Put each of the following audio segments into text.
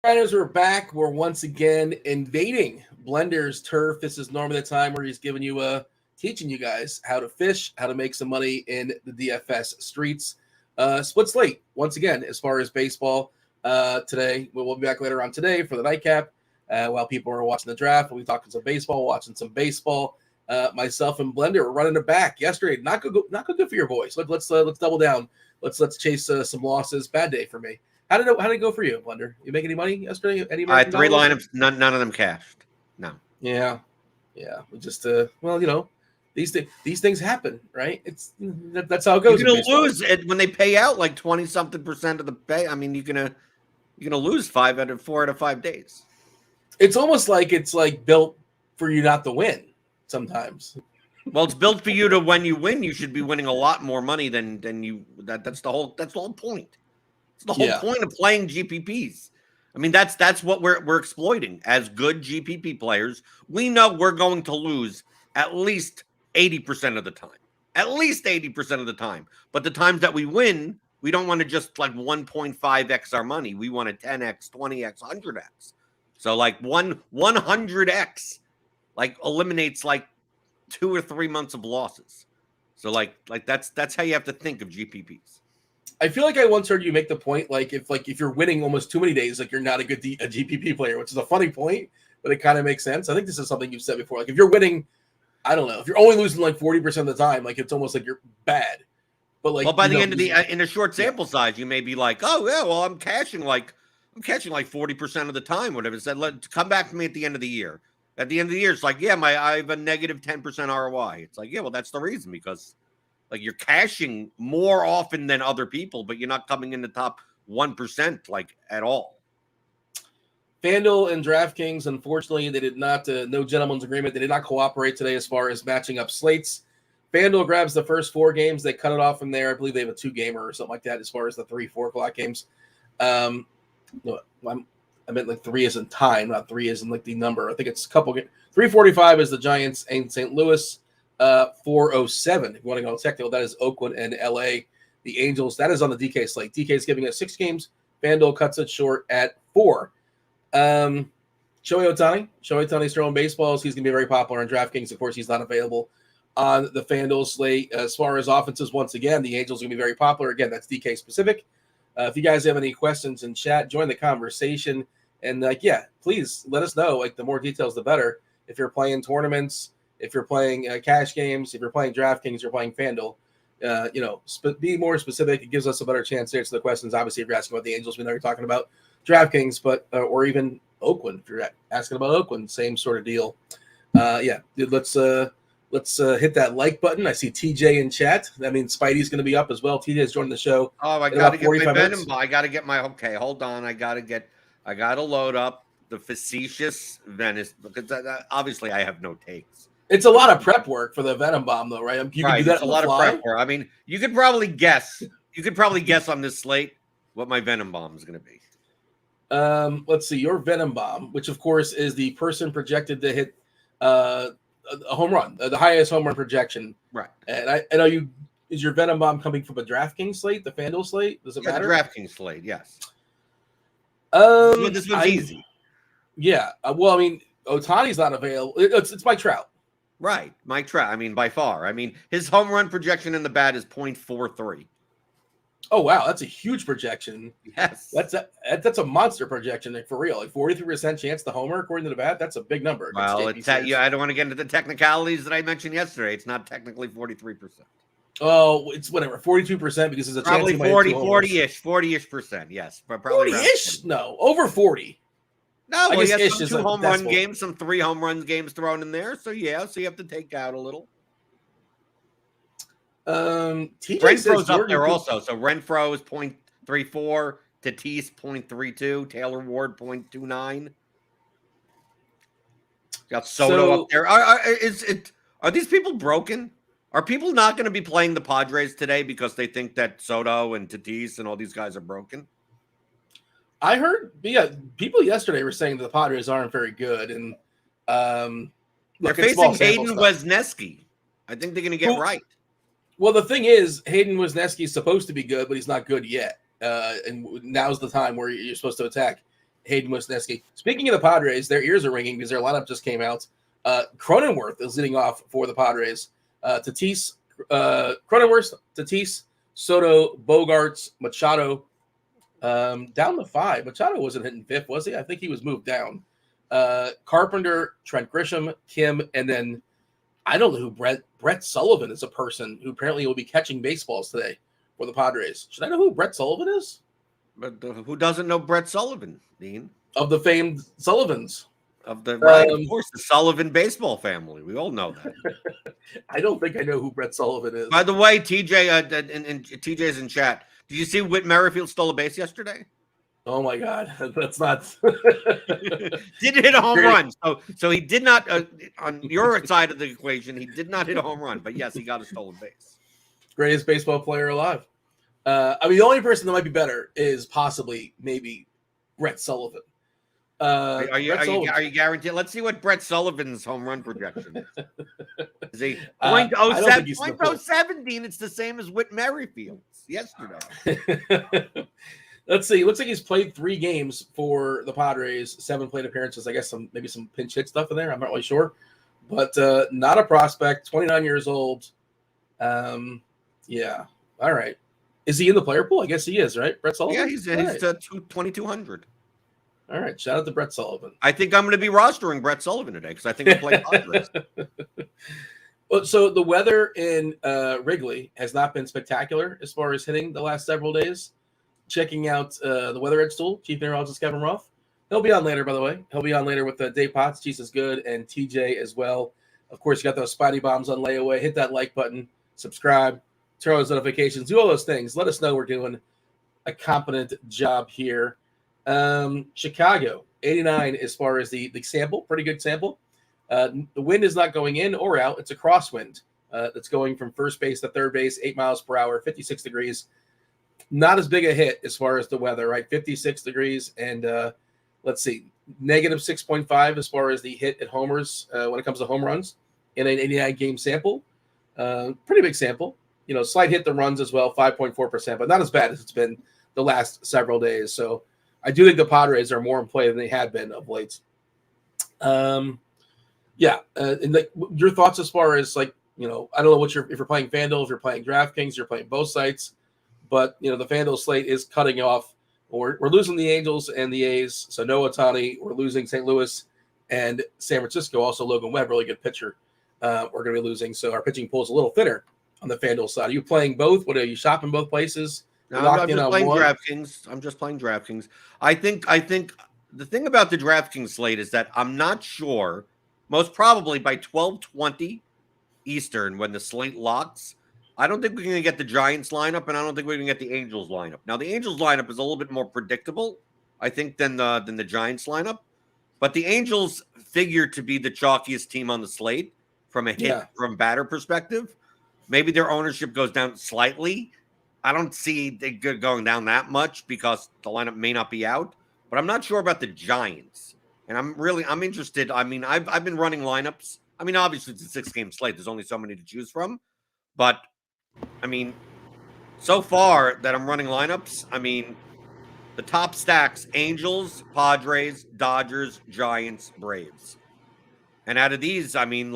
RotoGrinders, we're back. We're once again invading Blender's turf. This is normally the time where he's giving you teaching you guys how to fish, how to make some money in the DFS streets. Split slate once again as far as baseball today. We'll be back later on today for the nightcap. While people are watching the draft, we'll be talking some baseball, watching some baseball. Myself and Blender were running it back yesterday. Not good for your boys. Let's double down. Let's chase some losses. Bad day for me. How did it go for you, Blender? You make any money yesterday? Any I had 3 lineups, none of them cashed. No. Yeah. We just these things happen, right? That's how it goes. You're gonna lose it when they pay out like 20-something% of the pay. I mean, you're gonna lose 4 out of 5 days. It's almost like it's like built for you not to win sometimes. Well, it's built for you to when you win, you should be winning a lot more money than you. That's the whole point. It's the whole point of playing GPPs. I mean, that's what we're exploiting as good GPP players. We know we're going to lose at least 80% of the time. At least 80% of the time. But the times that we win, we don't want to just like 1.5x our money. We want a 10x, 20x, 100x. So like 100x like eliminates like 2 or 3 months of losses. So like that's how you have to think of GPPs. I feel like I once heard you make the point if you're winning almost too many days, like you're not a good a GPP player, which is a funny point, but it kind of makes sense. I think this is something you've said before. Like if you're winning, I don't know, if you're only losing like 40% of the time, like it's almost like you're bad. But like, well, by the end of in a short sample size, you may be like, oh yeah, well I'm catching like 40% of the time, whatever. Said, come back to me at the end of the year. At the end of the year, it's like, yeah, I have a negative 10% ROI. It's like, yeah, well, that's the reason, because like you're cashing more often than other people, but you're not coming in the top 1% like at all. Fanduel and Draftkings, unfortunately, they did not, no gentleman's agreement. They did not cooperate today as far as matching up slates. Fanduel grabs the first 4 games. They cut it off from there. I believe they have a 2-gamer or something like that as far as the 3-4 o'clock games. No, I meant like 3 as in time, not 3 as in like the number. I think it's a couple games. 3:45 is the Giants and St. Louis. 4:07. If you want to go technical, that is Oakland and LA. The Angels, that is on the DK slate. DK is giving us 6 games. Fanduel cuts it short at 4. Shohei Ohtani's throwing baseballs. He's going to be very popular in DraftKings. Of course, he's not available on the Fanduel slate. As far as offenses, once again, the Angels are going to be very popular. Again, that's DK specific. If you guys have any questions in chat, join the conversation. And please let us know. Like the more details, the better. If you're playing tournaments, if you're playing cash games, if you're playing DraftKings, you're playing FanDuel, be more specific. It gives us a better chance to answer the questions. Obviously, if you're asking about the Angels, we know you're talking about DraftKings, but or even Oakland. If you're asking about Oakland, same sort of deal. Let's hit that like button. I see TJ in chat. That means Spidey's going to be up as well. TJ's joining the show. Oh, I got to get my Venom. I got to get my. Okay, hold on. I got to load up the facetious Venice, because obviously I have no takes. It's a lot of prep work for the Venom Bomb, though, right? You can do that. It's a lot of prep work. I mean, you could probably guess. On this slate what my Venom Bomb is going to be. Let's see. Your Venom Bomb, which of course is the person projected to hit a home run, the highest home run projection. Right. And I know you. Is your Venom Bomb coming from a DraftKings slate, the FanDuel slate? Does it matter? The DraftKings slate, yes. This one's easy. Yeah. Well, I mean, Ohtani's not available. It's Mike Trout. Right. Mike Trout. I mean, by far. I mean, his home run projection in the bat is 0.43. Oh, wow. That's a huge projection. Yes. That's a monster projection, like, for real. Like 43% chance to homer, according to the bat. That's a big number. Well, I don't want to get into the technicalities that I mentioned yesterday. It's not technically 43%. Oh, it's whatever. 42% because there's a probably chance 40-ish percent. Yes. But probably 40-ish? No, over 40. No, well, he has some 2 home run games, some 3 home run games thrown in there. So yeah, so you have to take out a little. Renfro's up there also. So Renfro is 0.34, Tatis 0.32, Taylor Ward 0.29. Got Soto up there. Are these people broken? Are people not going to be playing the Padres today because they think that Soto and Tatis and all these guys are broken? I heard, people yesterday were saying that the Padres aren't very good, and they're facing Hayden Wesneski. I think they're going to get right. Well, the thing is, Hayden Wesneski is supposed to be good, but he's not good yet. And now's the time where you're supposed to attack. Hayden Wesneski. Speaking of the Padres, their ears are ringing because their lineup just came out. Cronenworth is leading off for the Padres. Cronenworth, Tatis, Soto, Bogarts, Machado. Down to 5. Machado wasn't hitting 5th, was he? I think he was moved down. Carpenter, Trent Grisham, Kim, and then I don't know who Brett Sullivan is, a person who apparently will be catching baseballs today for the Padres. Should I know who Brett Sullivan is? But who doesn't know Brett Sullivan, Dean? Of the famed Sullivans. Of course, the Sullivan baseball family. We all know that. I don't think I know who Brett Sullivan is. By the way, TJ, and TJ's in chat. Did you see Whit Merrifield stole a base yesterday? Oh my God, that's not. Didn't hit a home run, so he did not. On your side of the equation, he did not hit a home run, but yes, he got a stolen base. Greatest baseball player alive. I mean, the only person that might be better is possibly maybe Brett Sullivan. Are you guaranteed? Let's see what Brett Sullivan's home run projection is. Is he 0.017? It's the same as Whit Merrifield's yesterday. Let's see. It looks like he's played 3 games for the Padres, 7 plate appearances. I guess maybe some pinch hit stuff in there. I'm not really sure, but not a prospect. 29 years old. Yeah. All right. Is he in the player pool? I guess he is, right? Brett Sullivan. Yeah, he's 2,200. All right. Shout out to Brett Sullivan. I think I'm going to be rostering Brett Sullivan today because I think we'll play Padres. So the weather in Wrigley has not been spectacular as far as hitting the last several days. Checking out the Weather Edge tool, Chief Meteorologist Kevin Roth. He'll be on later, by the way. He'll be on later with Dave Potts, Cheeseisgood, and TJ as well. Of course, you got those Spidey bombs on layaway. Hit that like button, subscribe, turn on those notifications, do all those things. Let us know we're doing a competent job here. Chicago, 89 as far as the sample, pretty good sample. The wind is not going in or out. It's a crosswind that's going from first base to third base, 8 miles per hour, 56 degrees. Not as big a hit as far as the weather, right? 56 degrees. And let's see, negative 6.5 as far as the hit at homers when it comes to home runs in an 89-game sample. Pretty big sample. Slight hit the runs as well, 5.4%, but not as bad as it's been the last several days. So I do think the Padres are more in play than they had been of late. And your thoughts as far as I don't know if you're playing Fanduel, if you're playing DraftKings, you're playing both sites, but the Fanduel slate is cutting off. We're losing the Angels and the A's, so no Ohtani. We're losing St. Louis and San Francisco. Also, Logan Webb, really good pitcher. We're going to be losing, so our pitching pool is a little thinner on the Fanduel side. Are you playing both? What are you shopping both places? No, I'm just playing DraftKings. I'm just playing DraftKings. I think the thing about the DraftKings slate is that I'm not sure. Most probably by 12:20 Eastern, when the slate locks, I don't think we're going to get the Giants lineup, and I don't think we're going to get the Angels lineup. Now, the Angels lineup is a little bit more predictable, I think, than the Giants lineup. But the Angels figure to be the chalkiest team on the slate from a hit from batter perspective. Maybe their ownership goes down slightly. I don't see it going down that much because the lineup may not be out. But I'm not sure about the Giants. And I'm interested. I mean, I've been running lineups. I mean, obviously it's a 6-game slate. There's only so many to choose from. But I mean, so far that I'm running lineups, I mean, the top stacks: Angels, Padres, Dodgers, Giants, Braves. And out of these, I mean,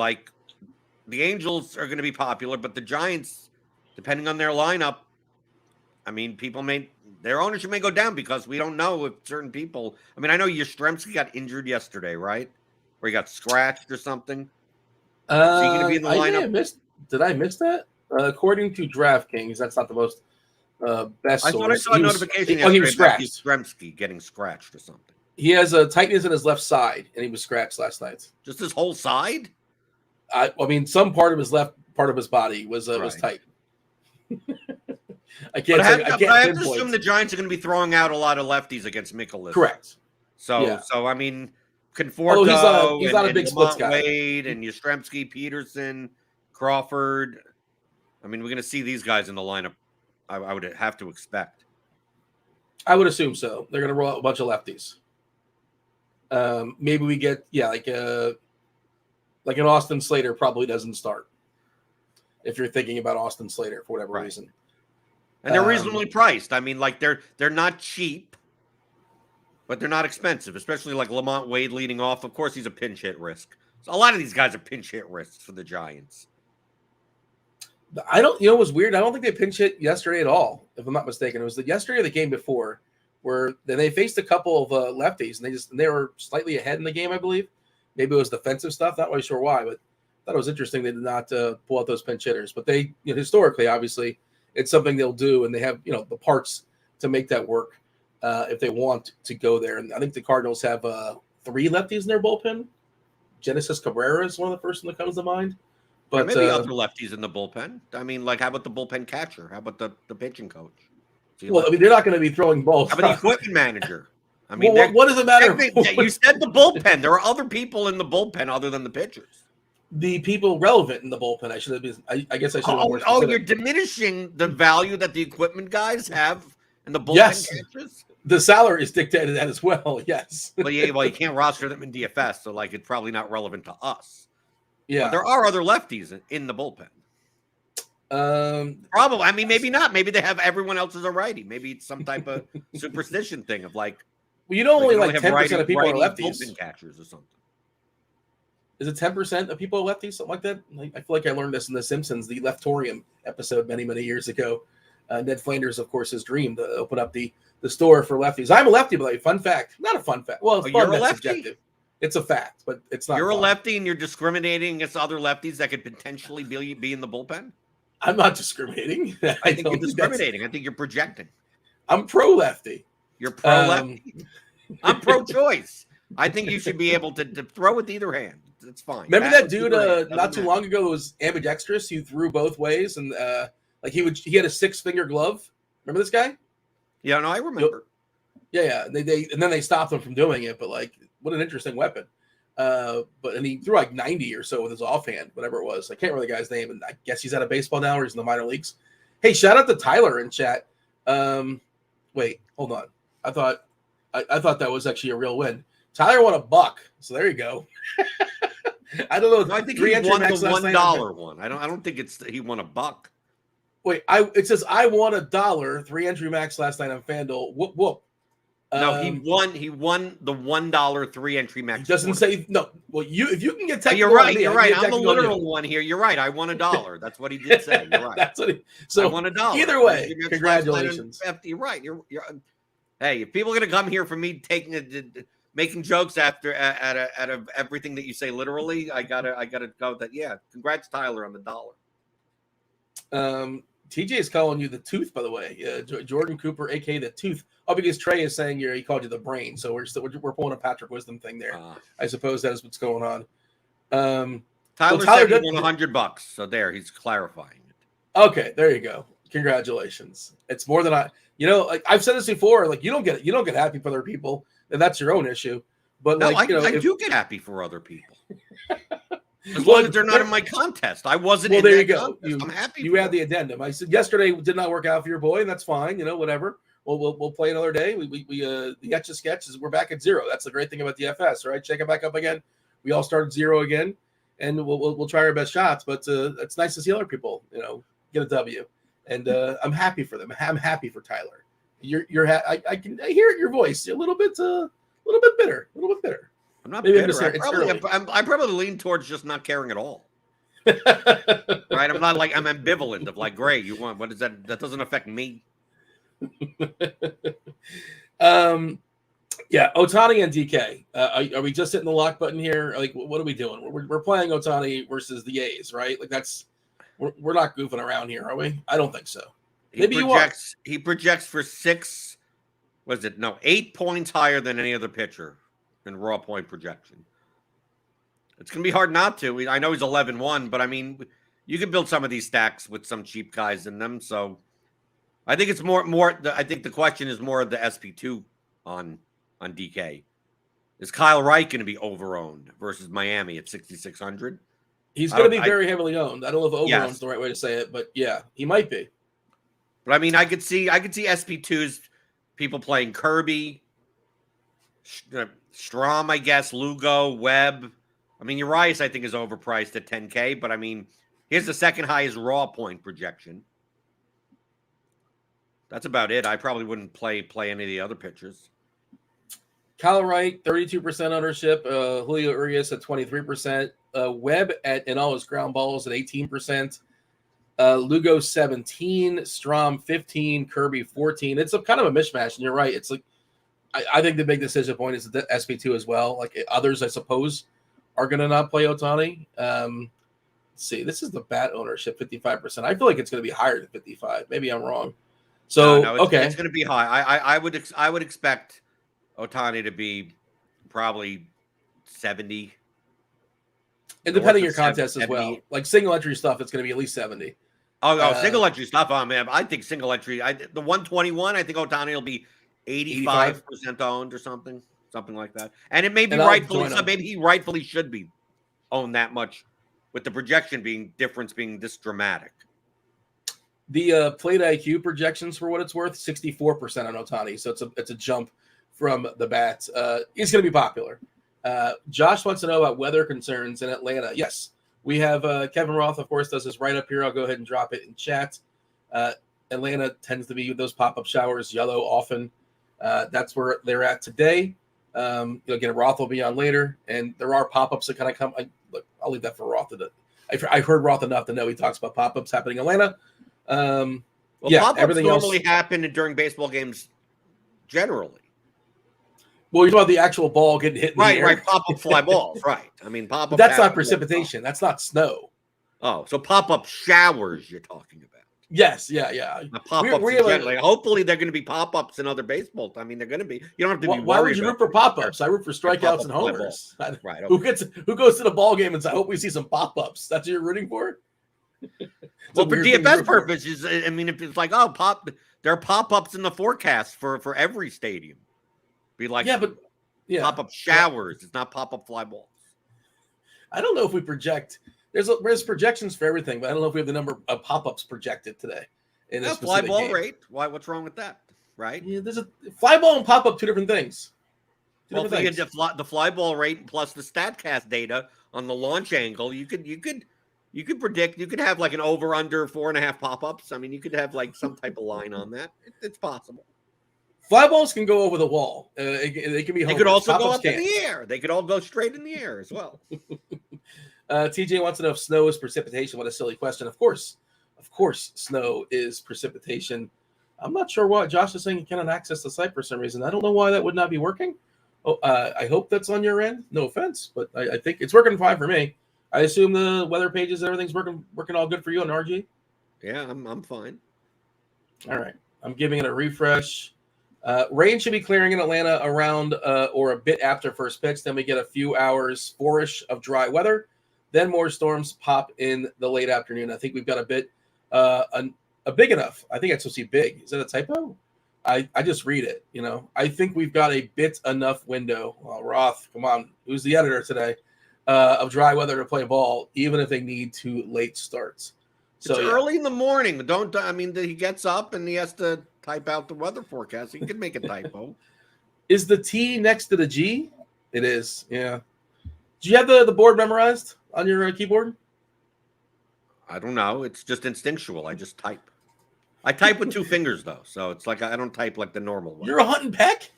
the Angels are going to be popular, but the Giants, depending on their lineup, I mean, their ownership may go down because we don't know if certain people. I mean, I know Yastrzemski got injured yesterday, right? Or he got scratched or something. Is he going to be in the lineup? Did I miss that? According to DraftKings, that's not the most best source. I thought I saw a notification yesterday he was scratched. Yastrzemski getting scratched or something. He has a tightness in his left side, and he was scratched last night. Just his whole side? I mean, some part of his left part of his body was tight. I can't I have to assume the Giants are going to be throwing out a lot of lefties against Mikolas. Correct. So I mean, Conforto, he's not a big splits guy. Wade and Yastrzemski, Peterson, Crawford. I mean, we're going to see these guys in the lineup. I would have to expect. I would assume so. They're going to roll out a bunch of lefties. Maybe we get like an Austin Slater probably doesn't start. If you're thinking about Austin Slater for whatever reason. And they're reasonably priced. I mean, they're not cheap. but they're not expensive, especially like Lamont Wade leading off. Of course, he's a pinch hit risk. So a lot of these guys are pinch hit risks for the Giants. I don't, it was weird. I don't think they pinch hit yesterday at all, if I'm not mistaken. It was yesterday or the game before where they faced a couple of lefties and they were slightly ahead in the game, I believe. Maybe it was defensive stuff. Not really sure why, but I thought it was interesting they did not pull out those pinch hitters. But they, historically, obviously, it's something they'll do, and they have, the parts to make that work if they want to go there. And I think the Cardinals have 3 lefties in their bullpen. Genesis Cabrera is one of the first one that comes to mind. But maybe other lefties in the bullpen. I mean, like, how about the bullpen catcher? How about the pitching coach? Well, I mean, they're not going to be throwing balls. How about the equipment manager? I mean, what does it matter? You said the bullpen. There are other people in the bullpen other than the pitchers. The people relevant in the bullpen. I should have been. I guess I should have been more specific. You're diminishing the value that the equipment guys have in the bullpen catchers? The salary is dictated that as well. Yes. Well, you can't roster them in DFS, so like it's probably not relevant to us. Yeah, but there are other lefties in the bullpen. Probably. I mean, maybe not. Maybe they have everyone else as a righty. Maybe it's some type of superstition thing of like. Well, you don't only like 10% of people are lefties. Bullpen catchers or something. Is it 10% of people are lefties? Something like that. I feel like I learned this in The Simpsons, the Leftorium episode many years ago. Ned Flanders, of course, has dreamed to open up the store for lefties. I'm a lefty, but like, fun fact. Not a fun fact. Well, it's fun, that's subjective. It's a fact, but it's not. You're fun. A lefty and you're discriminating against other lefties that could potentially be in the bullpen? I'm not discriminating. I think you're discriminating. I think you're projecting. I'm pro-lefty. You're pro-lefty. I'm pro-choice. I think you should be able to throw with either hand. It's fine. Remember that dude not too long ago was ambidextrous? Who threw both ways and like he had a 6-finger glove. Remember this guy? Yeah, no, I remember. Yeah. They and then they stopped him from doing it, but like, what an interesting weapon. And he threw like 90 or so with his offhand, whatever it was. I can't remember the guy's name, and I guess he's out of baseball now or he's in the minor leagues. Hey, shout out to Tyler in chat. Wait, hold on. I thought that was actually a real win. Tyler won $1, so there you go. I don't know. No, I think he won the $1 one. I don't think he won $1. Wait, it says I won $1 3-entry max last night on FanDuel. Whoop whoop. No, he won the $1 3-entry max. He doesn't say no. Well, if you can get technical, you're right. You're right. I'm the literal one here. You're right. I won $1. That's what he did say. You're right. That's what I won $1. Either way, congratulations. You're right. You're. Hey, if people are gonna come here for me making jokes out of everything that you say literally, I gotta go with that. Yeah, congrats, Tyler, on the $1. TJ is calling you the tooth, by the way. Jordan Cooper, aka the tooth. Oh, because Trey is saying he called you the brain. So we're pulling a Patrick Wisdom thing there. I suppose that is what's going on. Tyler said he won $100. So there, he's clarifying it. Okay, there you go. Congratulations. It's more than like I've said this before. Like you don't get happy for other people, and that's your own issue. But no, I do get happy for other people. As long as they're not in my contest. I wasn't in that contest. I'm happy. You had the addendum. I said yesterday did not work out for your boy, and that's fine. Whatever. We'll play another day. The Etch a Sketch is we're back at 0. That's the great thing about DFS, right? Check it back up again. We all start at 0 again, and we'll try our best shots. But it's nice to see other people, get a W. And I'm happy for them. I'm happy for Tyler. I can hear it in your voice. A little bit bitter. I'm not bitter. I probably lean towards just not caring at all. Right? I'm not like I'm ambivalent of like, great, you want what is that? That doesn't affect me. Yeah, Ohtani and DK. Are we just hitting the lock button here? Like, what are we doing? We're playing Ohtani versus the A's, right? Like we're not goofing around here, are we? I don't think so. Maybe you are. He projects for 8 points higher than any other pitcher in raw point projection. It's going to be hard not to. I know he's 11-1, but I mean, you can build some of these stacks with some cheap guys in them. So I think it's more. I think the question is more of the SP2 on DK. Is Kyle Wright going to be overowned versus Miami at 6,600? He's going to be very heavily owned. I don't know if overowned is the right way to say it, but yeah, he might be. But I mean, I could see SP2s, people playing Kirby, Strom, I guess, Lugo, Webb. I mean, Urias, I think, is overpriced at 10K, but I mean, here's the second highest raw point projection. That's about it. I probably wouldn't play any of the other pitchers. Kyle Wright, 32% ownership. Julio Urias at 23%. Webb in all his ground balls at 18%. Lugo 17, Strom 15, Kirby 14. It's a kind of a mishmash, and you're right. It's like I think the big decision point is the SP2 as well. Like others, I suppose, are going to not play Ohtani. Let's see. This is the bat ownership, 55%. I feel like it's going to be higher than 55. Maybe I'm wrong. So no, it's going to be high. I would expect Ohtani to be probably 70. And depending on your contest 70. As well. Like single entry stuff, it's going to be at least 70. Single entry stuff. Oh man, I think single entry. The 121. I think Ohtani will be 85% owned or something like that. And it may be rightfully so. Maybe he rightfully should be owned that much, with the projection difference being this dramatic. The plate IQ projections, for what it's worth, 64% on Ohtani. So it's a jump from the bats. He's going to be popular. Josh wants to know about weather concerns in Atlanta. Yes, we have Kevin Roth, of course, does this right up here. I'll go ahead and drop it in chat. Atlanta tends to be with those pop-up showers, yellow often. That's where they're at today. Again, Roth will be on later, and there are pop-ups that kind of come. I'll leave that for Roth. I've heard Roth enough to know he talks about pop-ups happening in Atlanta. Pop-ups normally happen during baseball games generally. Well, you're talking about the actual ball getting hit in the air. Right, pop-up fly balls, right. I mean, pop-up. That's not precipitation. That's not snow. Oh, so pop-up showers you're talking about. Yes, yeah. Pop-ups generally. Hopefully, they're going to be pop-ups in other baseball. I mean, they're going to be. You don't have to be worried. Why would you root for pop-ups? I root for strikeouts and homers. Right. Okay. Who goes to the ball game and says, "I hope we see some pop-ups"? That's what you're rooting for. Well, for DFS purposes, I mean, if it's like, there are pop-ups in the forecast for every stadium. Be like, pop-up showers. It's not pop-up fly balls. I don't know if we project. There's projections for everything, but I don't know if we have the number of pop-ups projected today. In a fly ball game. rate. Why? What's wrong with that? Right? Yeah, there's a fly ball and pop-up, two different things. Hopefully, the fly ball rate plus the StatCast data on the launch angle. You could predict. You could have like an over/under 4.5 pop-ups. I mean, you could have like some type of line on that. It's possible. Fly balls can go over the wall. They can be. They could also go up in the air. They could all go straight in the air as well. TJ wants to know if snow is precipitation. What a silly question. Of course, snow is precipitation. I'm not sure why Josh is saying he cannot access the site for some reason. I don't know why that would not be working. I hope that's on your end. No offense, but I think it's working fine for me. I assume the weather pages and everything's working all good for you on RG. Yeah, I'm fine. All right, I'm giving it a refresh. Rain should be clearing in Atlanta around or a bit after first pitch. Then we get a few hours, 4-ish of dry weather. Then more storms pop in the late afternoon. I think we've got a bit, a big enough. I think it's supposed to be big. Is that a typo? I just read it. I think we've got a bit enough window. Well, Roth, come on, who's the editor today? Of dry weather to play ball, even if they need to late starts. So it's early in the morning. He gets up and he has to type out the weather forecast. He can make a typo. Is the T next to the G? It is. Yeah. Do you have the board memorized on your keyboard? I don't know. It's just instinctual. I just type. I type with 2 fingers though, so it's like I don't type like the normal one. You're a Hunt and Peck?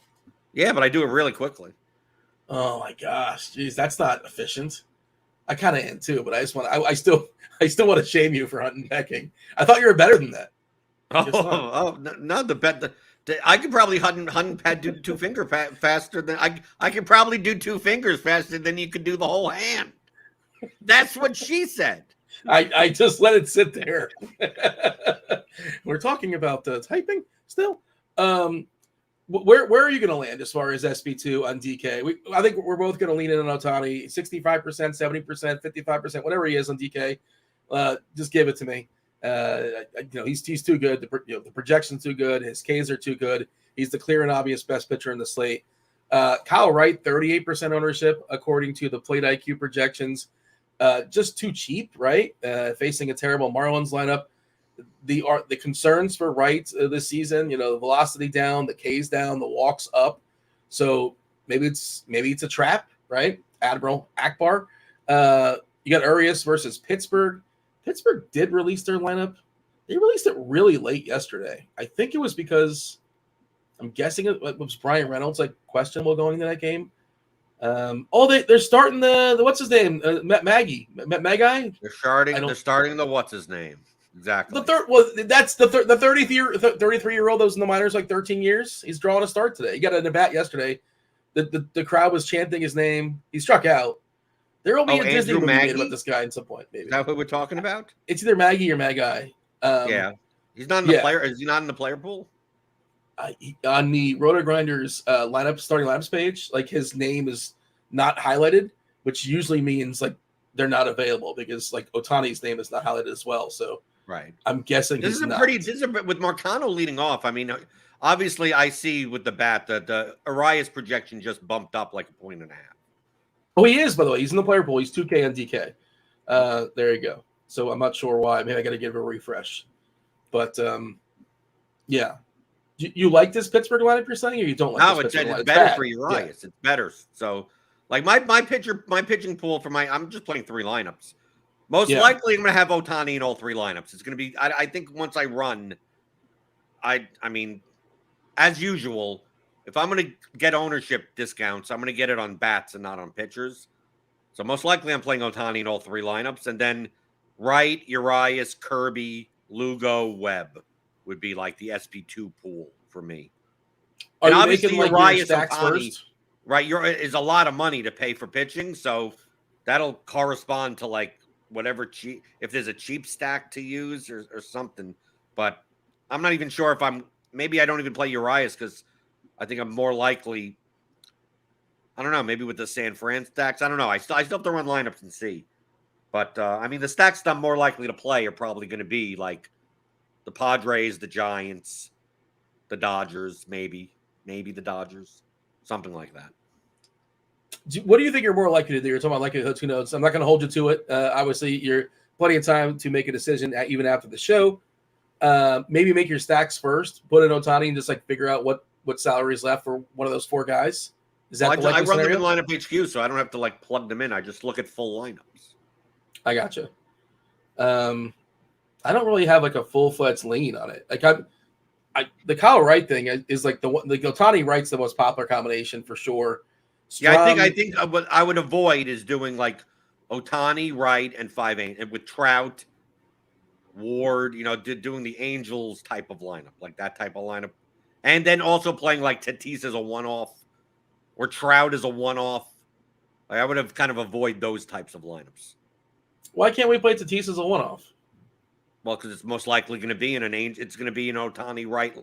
Yeah, but I do it really quickly. Oh my gosh, geez, that's not efficient. I kind of am too, but I still want to shame you for Hunt and Pecking. I thought you were better than that. No, I could probably hunt and pad do 2 finger faster than I could probably do 2 fingers faster than you could do the whole hand. That's what she said. I just let it sit there. We're talking about typing still. Where are you going to land as far as SB2 on DK? I think we're both going to lean in on Ohtani, 65%, 70%, 55%, whatever he is on DK. Just give it to me. He's too good. The projection's too good. His Ks are too good. He's the clear and obvious best pitcher in the slate. Kyle Wright, 38% ownership according to the plate IQ projections. Just too cheap, right? Facing a terrible Marlins lineup. The concerns for Wright this season, the velocity down, the Ks down, the walks up. So maybe it's a trap, right? Admiral Akbar. You got Urias versus Pittsburgh. Pittsburgh did release their lineup. They released it really late yesterday. I think it was because I'm guessing it was Brian Reynolds like questionable going into that game. They're starting the what's his name? Maggie. Magi? They're starting the what's his name? Exactly. The third. Well, that's the 33-year-old that was in the minors like 13 years. He's drawing a start today. He got an at bat yesterday. The crowd was chanting his name. He struck out. There will be a Disney movie made about this guy at some point. Maybe. Is that what we're talking about? It's either Maggie or Magi. Yeah, he's not in the player. Is he not in the player pool? On the RotoGrinders starting lineups page, like his name is not highlighted, which usually means like they're not available because like Ohtani's name is not highlighted as well. So right, I'm guessing this is with Marcano leading off. I mean, obviously I see with the bat that the Arias projection just bumped up like 1.5 points. Oh, he is, by the way. He's in the player pool. He's 2K on DK. There you go. So I'm not sure why. Maybe I got to give it a refresh. But yeah. You like this Pittsburgh lineup you're saying, or you don't like this Pittsburgh lineup? It's better for Urias. Yeah. It's better. So, like my pitching pool for I'm just playing 3 lineups. Most likely, I'm going to have Ohtani in all 3 lineups. It's going to be. I think once I run, I mean, as usual, if I'm going to get ownership discounts, I'm going to get it on bats and not on pitchers. So most likely, I'm playing Ohtani in all 3 lineups, and then Wright, Urias, Kirby, Lugo, Webb would be like the SP2 pool for me. And obviously, Urias first? Right? Is a lot of money to pay for pitching, so that'll correspond to like whatever cheap. If there's a cheap stack to use or something, but I'm not even sure if maybe I don't even play Urias because I think I'm more likely. I don't know. Maybe with the San Fran stacks, I don't know. I still have to run lineups and see. But I mean, the stacks I'm more likely to play are probably going to be like the Padres, the Giants, the Dodgers, maybe the Dodgers, something like that. What do you think you're more likely to do? You're talking about likelihood, who knows? I'm not going to hold you to it. Obviously, you're plenty of time to make a decision even after the show. Maybe make your stacks first, put in Ohtani, and just like figure out what salary is left for one of those 4 guys. Is that the likely scenario? Them in lineup HQ, so I don't have to like plug them in. I just look at full lineups. I gotcha. I don't really have like a full-fledged lean on it. Like the Kyle Wright thing is like the Ohtani Wright's the most popular combination for sure. I think what I would avoid is doing like Ohtani, Wright, and 5-8, and with Trout, Ward, doing the Angels type of lineup, like that type of lineup, and then also playing like Tatis as a one-off or Trout as a one-off. Like I would have kind of avoid those types of lineups. Why can't we play Tatis as a one-off? Well, because it's most likely going to be it's going to be an Ohtani Wright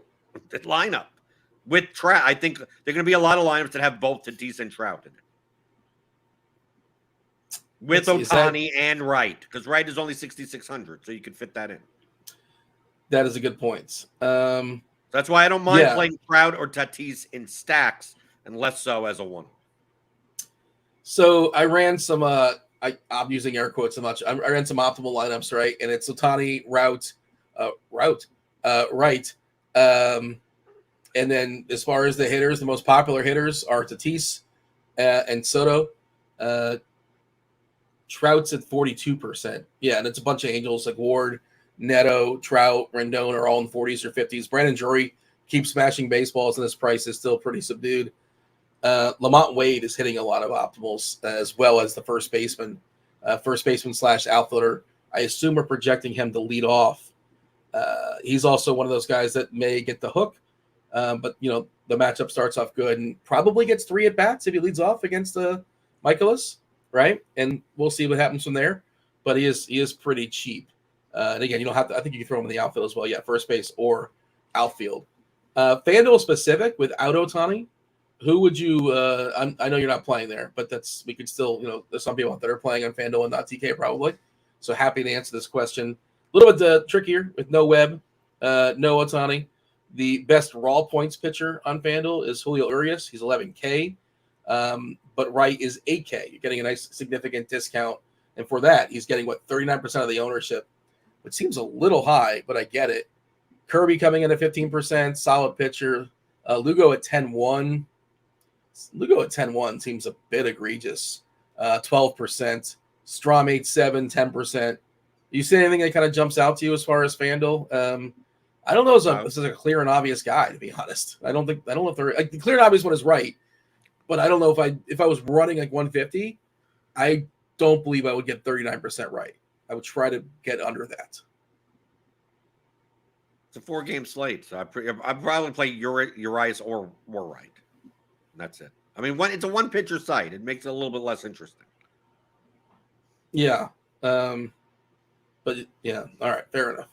lineup with Trout. I think there are going to be a lot of lineups that have both Tatis and Trout in it. With Ohtani and Wright, because Wright is only 6,600, so you could fit that in. That is a good point. That's why I don't mind playing Trout or Tatis in stacks, and less so as a one. So I ran some. I'm using air quotes so much. I ran some optimal lineups, right? And it's Ohtani, Wright. And then as far as the hitters, the most popular hitters are Tatis and Soto. Trout's at 42%. Yeah, and it's a bunch of Angels like Ward, Neto, Trout, Rendon are all in 40s or 50s. Brandon Drury keeps smashing baseballs, and his price is still pretty subdued. Lamont Wade is hitting a lot of optimals as well as the first baseman / outfielder. I assume we're projecting him to lead off. He's also one of those guys that may get the hook, but the matchup starts off good and probably gets 3 at bats if he leads off against Michaelis, right? And we'll see what happens from there. But he is pretty cheap. And again, you don't have to. I think you can throw him in the outfield as well. Yeah, first base or outfield. Fanduel specific without Ohtani. Who would you? I know you're not playing there, but we could still. There's some people out there playing on Fanduel and not TK probably. So happy to answer this question. A little bit trickier with no Webb, no Ohtani. The best raw points pitcher on Fanduel is Julio Urias. He's 11K, but Wright is 8K. You're getting a nice significant discount, and for that, he's getting 39% of the ownership, which seems a little high, but I get it. Kirby coming in at 15%, solid pitcher. Lugo at 10-1. Lugo at 10-1 seems a bit egregious. 12%. Strom 8-7, 10%. You see anything that kind of jumps out to you as far as Fanduel? I don't know if this is a clear and obvious guy, to be honest. I don't know if the clear and obvious one is right, but I don't know if I was running like 150, I don't believe I would get 39% right. I would try to get under that. It's a 4-game slate, so I'd probably play Urias or Wright. That's it. I mean, it's a one-pitcher site. It makes it a little bit less interesting. Yeah. But yeah, all right, fair enough.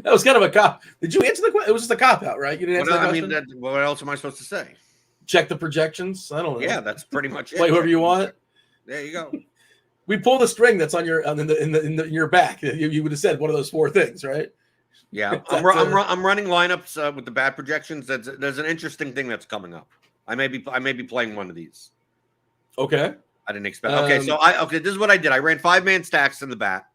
That was kind of a cop. Did you answer the question? It was just a cop out, right? You didn't answer the question. I mean, what else am I supposed to say? Check the projections. I don't know. Yeah, that's pretty much it. Play whoever you want. There you go. We pull the string that's on your in your back. You would have said one of those 4 things, right? Yeah, I'm running lineups with the bat projections. There's an interesting thing that's coming up. I may be playing one of these. Okay. I didn't expect. Okay, so this is what I did. I ran 5-man stacks in the bat,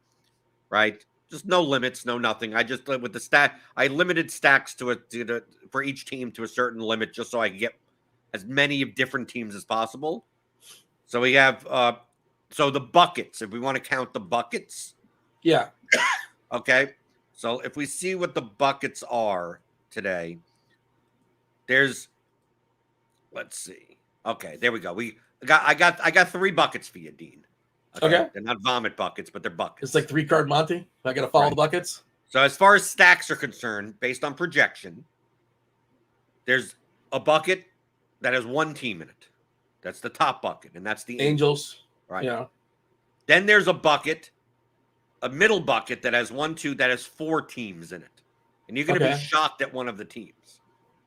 right? Just no limits, no nothing. I just with the stack, I limited stacks for each team to a certain limit, just so I could get as many of different teams as possible. So we have so the buckets. If we want to count the buckets, yeah. Okay. So if we see what the buckets are today, let's see. Okay, there we go. I got 3 buckets for you, Dean. Okay. They're not vomit buckets, but they're buckets. It's like 3-card Monty. I got to follow the buckets. So as far as stacks are concerned, based on projection, there's a bucket that has 1 team in it. That's the top bucket, and that's the Angels. Right. Yeah. Then there's a middle bucket that has 1, 2, that has 4 teams in it. And you're going to be shocked at one of the teams.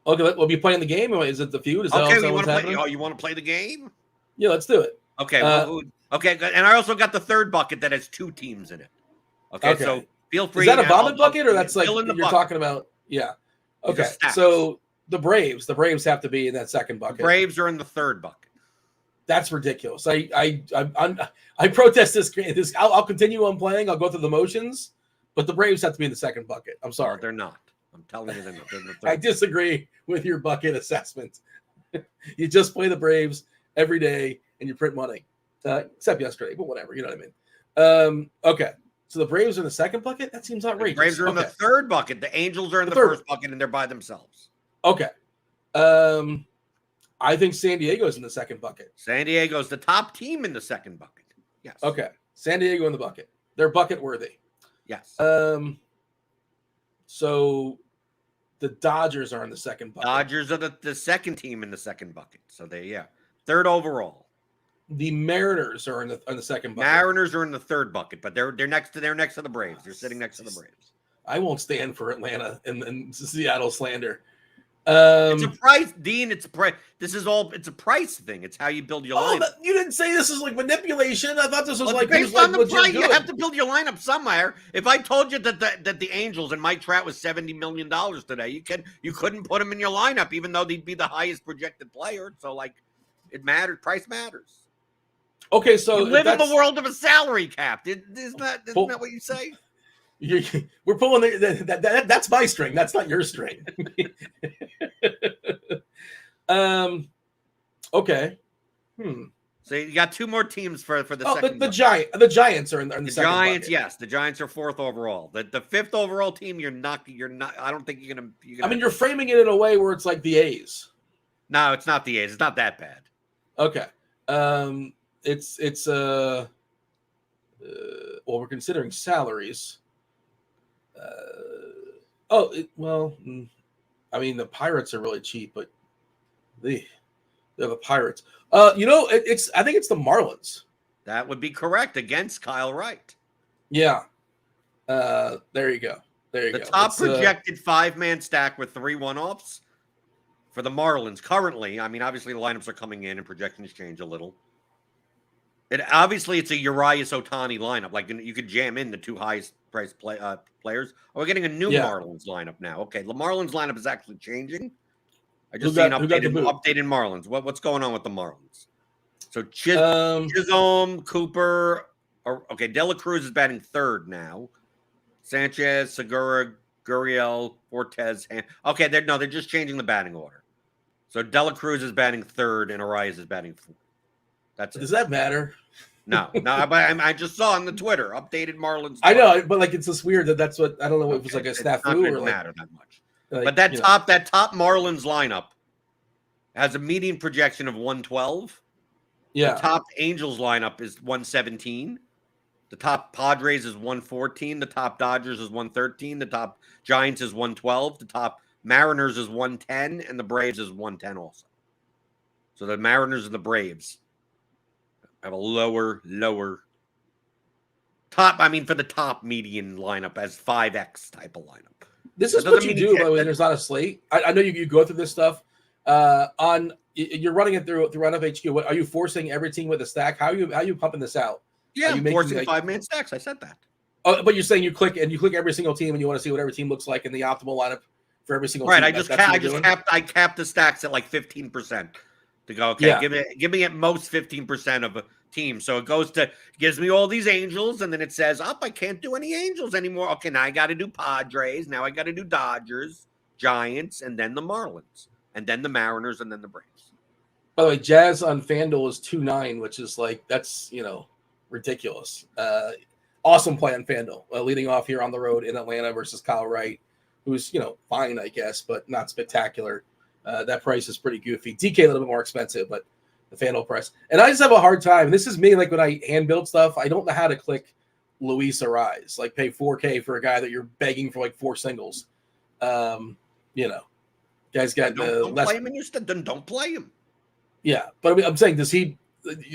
Okay, we'll be playing the game. Is it the feud? Is okay, you want to play? Oh, you want to play the game? Yeah, let's do it. Okay. Okay, and I also got the third bucket that has 2 teams in it. Okay. So feel free. Is that a vomit bucket, or that's like you're bucket. talking about? Yeah. Okay. So the Braves have to be in that second bucket. The Braves are in the third bucket. That's ridiculous. I protest this. I'll continue on playing. I'll go through the motions, but the Braves have to be in the second bucket. I'm sorry. No, they're not. I'm telling you, they're not. They're in the third. I disagree with your bucket assessment. You just play the Braves every day and you print money, except yesterday, but whatever. You know what I mean? Okay. So the Braves are in the second bucket? That seems outrageous. The Braves are in the third bucket. The Angels are in the first bucket, and they're by themselves. Okay. I think San Diego's in the second bucket. San Diego's the top team in the second bucket. Yes. Okay. San Diego in the bucket. They're bucket worthy. Yes. So the Dodgers are in the second bucket. Dodgers are the second team in the second bucket. So third overall. The Mariners are in the second bucket. Mariners are in the third bucket, but they're next to the Braves. They're sitting next to the Braves. I won't stand for Atlanta and Seattle slander. It's a price, Dean. It's a price. It's a price thing. It's how you build your lineup. You didn't say this is like manipulation. I thought this was based on the price. You have to build your lineup somewhere. If I told you that the Angels and Mike Trout was $70 million today, you couldn't put him in your lineup, even though they'd be the highest projected player. So it matters. Price matters. Okay, so you live in the world of a salary cap. Isn't that what you say? We're pulling that's my string. That's not your string. Okay. So you got 2 more teams for the second. The Giants are in the second Giants. bucket. Yes, the Giants are 4th overall. The 5th overall team. You're not. I don't think you're gonna. I mean, you're framing it in a way where it's like the A's. No, it's not the A's. It's not that bad. Okay. It's well, we're considering salaries. I mean, the Pirates are really cheap, but they're the Pirates. I think it's the Marlins. That would be correct against Kyle Wright. Yeah. There you go. The top projected 5-man stack with 3 one-offs for the Marlins currently. I mean, obviously the lineups are coming in and projections change a little. It's a Urias Ohtani lineup. Like you could jam in the 2 highest priced players. We're getting a new Marlins lineup now. Okay, the Marlins lineup is actually changing. I just seen updated Marlins. What's going on with the Marlins? So Chisholm, Cooper. De La Cruz is batting 3rd now. Sanchez, Segura, Gurriel, Fortes. Okay, they're just changing the batting order. So De La Cruz is batting 3rd and Arias is batting 4th. Does that matter? No, but I just saw on the Twitter updated Marlins. I know, but like it's just weird that's what I don't know if it was like a It's snafu not going or to like, matter that much. But that top Marlins lineup has a median projection of 112. Yeah. The top Angels lineup is 117. The top Padres is 114. The top Dodgers is 113. The top Giants is 112. The top Mariners is 110. And the Braves is 110 also. So the Mariners and the Braves have a lower top. I mean, for the top median lineup as 5X type of lineup. This is what you do, by the way. There's not a slate. I know you go through this stuff. You're running it through NFHQ. What are you forcing every team with a stack? How are you pumping this out? Yeah, I'm forcing 5-man stacks. I said that. Oh, but you're saying you click every single team and you want to see what every team looks like in the optimal lineup for every single team. Right. I capped the stacks at like 15% to go. Okay, yeah. Give me at most 15% of a team. So it gives me all these Angels, and then it says, I can't do any Angels anymore. Okay, now I got to do Padres. Now I got to do Dodgers, Giants, and then the Marlins, and then the Mariners, and then the Braves. By the way, Jazz on FanDuel is 2.9, which is like that's ridiculous. Awesome play on FanDuel, leading off here on the road in Atlanta versus Kyle Wright, who's fine, I guess, but not spectacular. That price is pretty goofy. DK a little bit more expensive, but the FanDuel price. And I just have a hard time. This is me, like when I hand build stuff, I don't know how to click Luis Ariz, like pay $4K for a guy that you're begging for like 4 singles. Guys got don't play him, and don't play him. Yeah, but I mean, I'm saying, does he?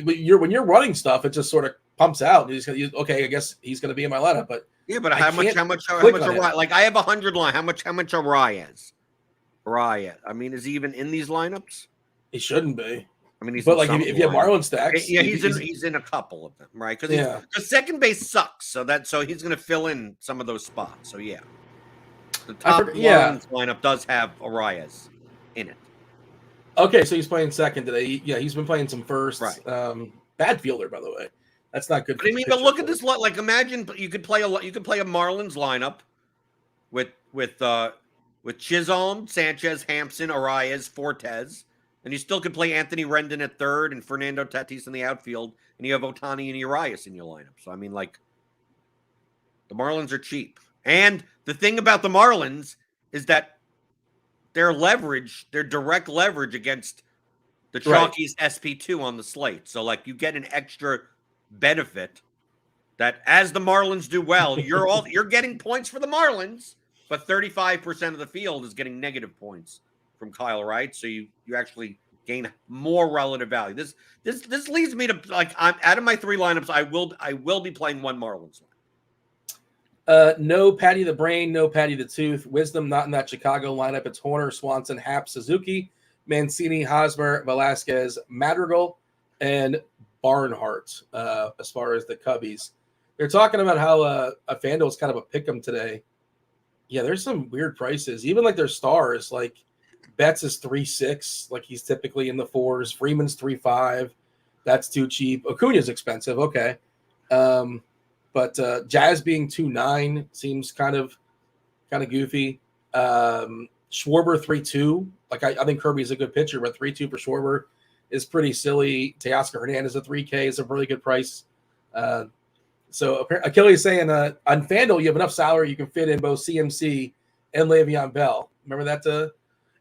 When you're running stuff, it just sort of pumps out. He's gonna okay, I guess he's gonna be in my lineup, but yeah, but how much Ariz? Like I have 100 line. How much Ariz? Ariz. I mean, is he even in these lineups? He shouldn't be. I mean, but like if you have Marlon stacks, yeah, he's in a couple of them, right? Because second base sucks, so he's going to fill in some of those spots. So yeah, the top Marlins lineup does have Ariz in it. Okay, so he's playing second today. He's been playing some first. Right. Bad fielder, by the way. That's not good. But I mean, but look at this. Like, imagine you could play a Marlins lineup with Chisholm, Sanchez, Hampson, Ariz, Fortes. And you still could play Anthony Rendon at third and Fernando Tatis in the outfield, and you have Ohtani and Urias in your lineup. So, I mean, like, the Marlins are cheap. And the thing about the Marlins is that their direct leverage against the chalkiest SP2 on the slate. So, like, you get an extra benefit that as the Marlins do well, you're getting points for the Marlins, but 35% of the field is getting negative points from Kyle Wright, so you actually gain more relative value. This leads me to, like, I'm out of my 3 lineups. I will be playing one Marlins line. No Patty the Brain, no Patty the Tooth. Wisdom not in that Chicago lineup. It's Horner, Swanson, Happ, Suzuki, Mancini, Hosmer, Velasquez, Madrigal, and Barnhart. As far as the Cubbies, they're talking about how a FanDuel is kind of a pick'em today. Yeah, there's some weird prices. Even like their stars, like Betts is 3.6, like he's typically in the 4s. Freeman's 3.5. That's too cheap. Acuna's expensive. Okay. But Jazz being 2.9 seems kind of goofy. Schwarber 3.2. Like I think Kirby's a good pitcher, but 3.2 for Schwarber is pretty silly. Teoscar Hernandez at 3K is a really good price. So Achilles saying on FanDuel you have enough salary you can fit in both CMC and Le'Veon Bell. Remember that?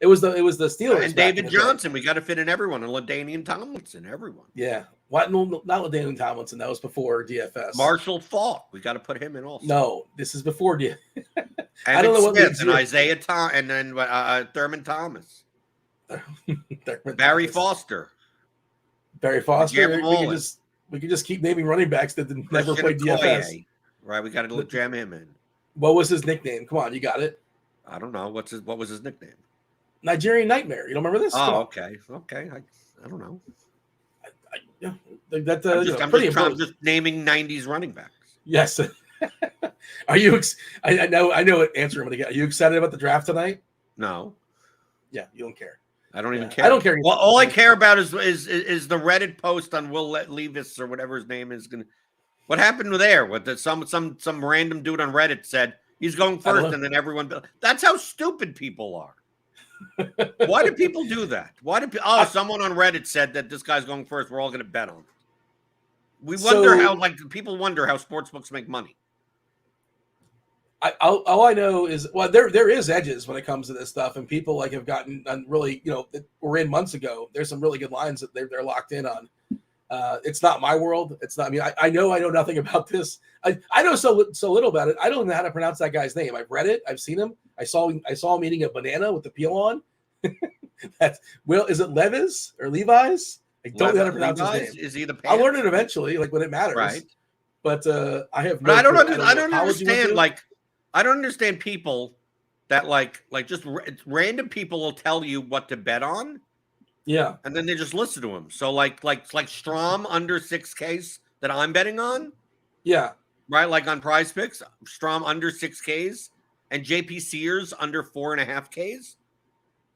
It was the Steelers and David Johnson. We got to fit in everyone, and LaDainian Tomlinson, everyone. Yeah, what? No, not LaDainian Tomlinson. That was before DFS. Marshall Faulk. We got to put him in also. No, this is before DFS. I don't know what Smith and Isaiah and then Thurman Thomas, Barry Foster. Barry Foster. We could just keep naming running backs that never played DFS. Right, we got to jam him in. What was his nickname? Come on, you got it. I don't know. What was his nickname? Nigerian Nightmare. You don't remember this? Oh, okay. I don't know. I'm just naming 90s running backs. Yes. Are you? I know. Answer him again. Are you excited about the draft tonight? No. Yeah, you don't care. I don't even care. I don't care. Well, all I care about is the Reddit post on Will Levis or whatever his name is. What happened there? What some random dude on Reddit said he's going first, and then everyone. That's how stupid people are. Why do people do that? Someone on Reddit said that this guy's going first. We're all going to bet on it. We wonder how, like, people wonder how sportsbooks make money. All I know is, well, there is edges when it comes to this stuff, and people like have gotten really, we're in months ago. There's some really good lines that they're locked in on. It's not my world. It's not. I mean, I know nothing about this. I know so little about it. I don't know how to pronounce that guy's name. I've read it. I've seen him. I saw him eating a banana with the peel on. Is it Levis or Levi's? I don't know how to pronounce his name. Is he the? I'll learn it eventually, like when it matters. Right. But I have. But I don't understand. Like, I don't understand people that like just random people will tell you what to bet on. Yeah. And then they just listen to him. So like Strom under 6Ks that I'm betting on. Yeah. Right. Like on Prize Picks, Strom under 6Ks and JP Sears under 4.5Ks.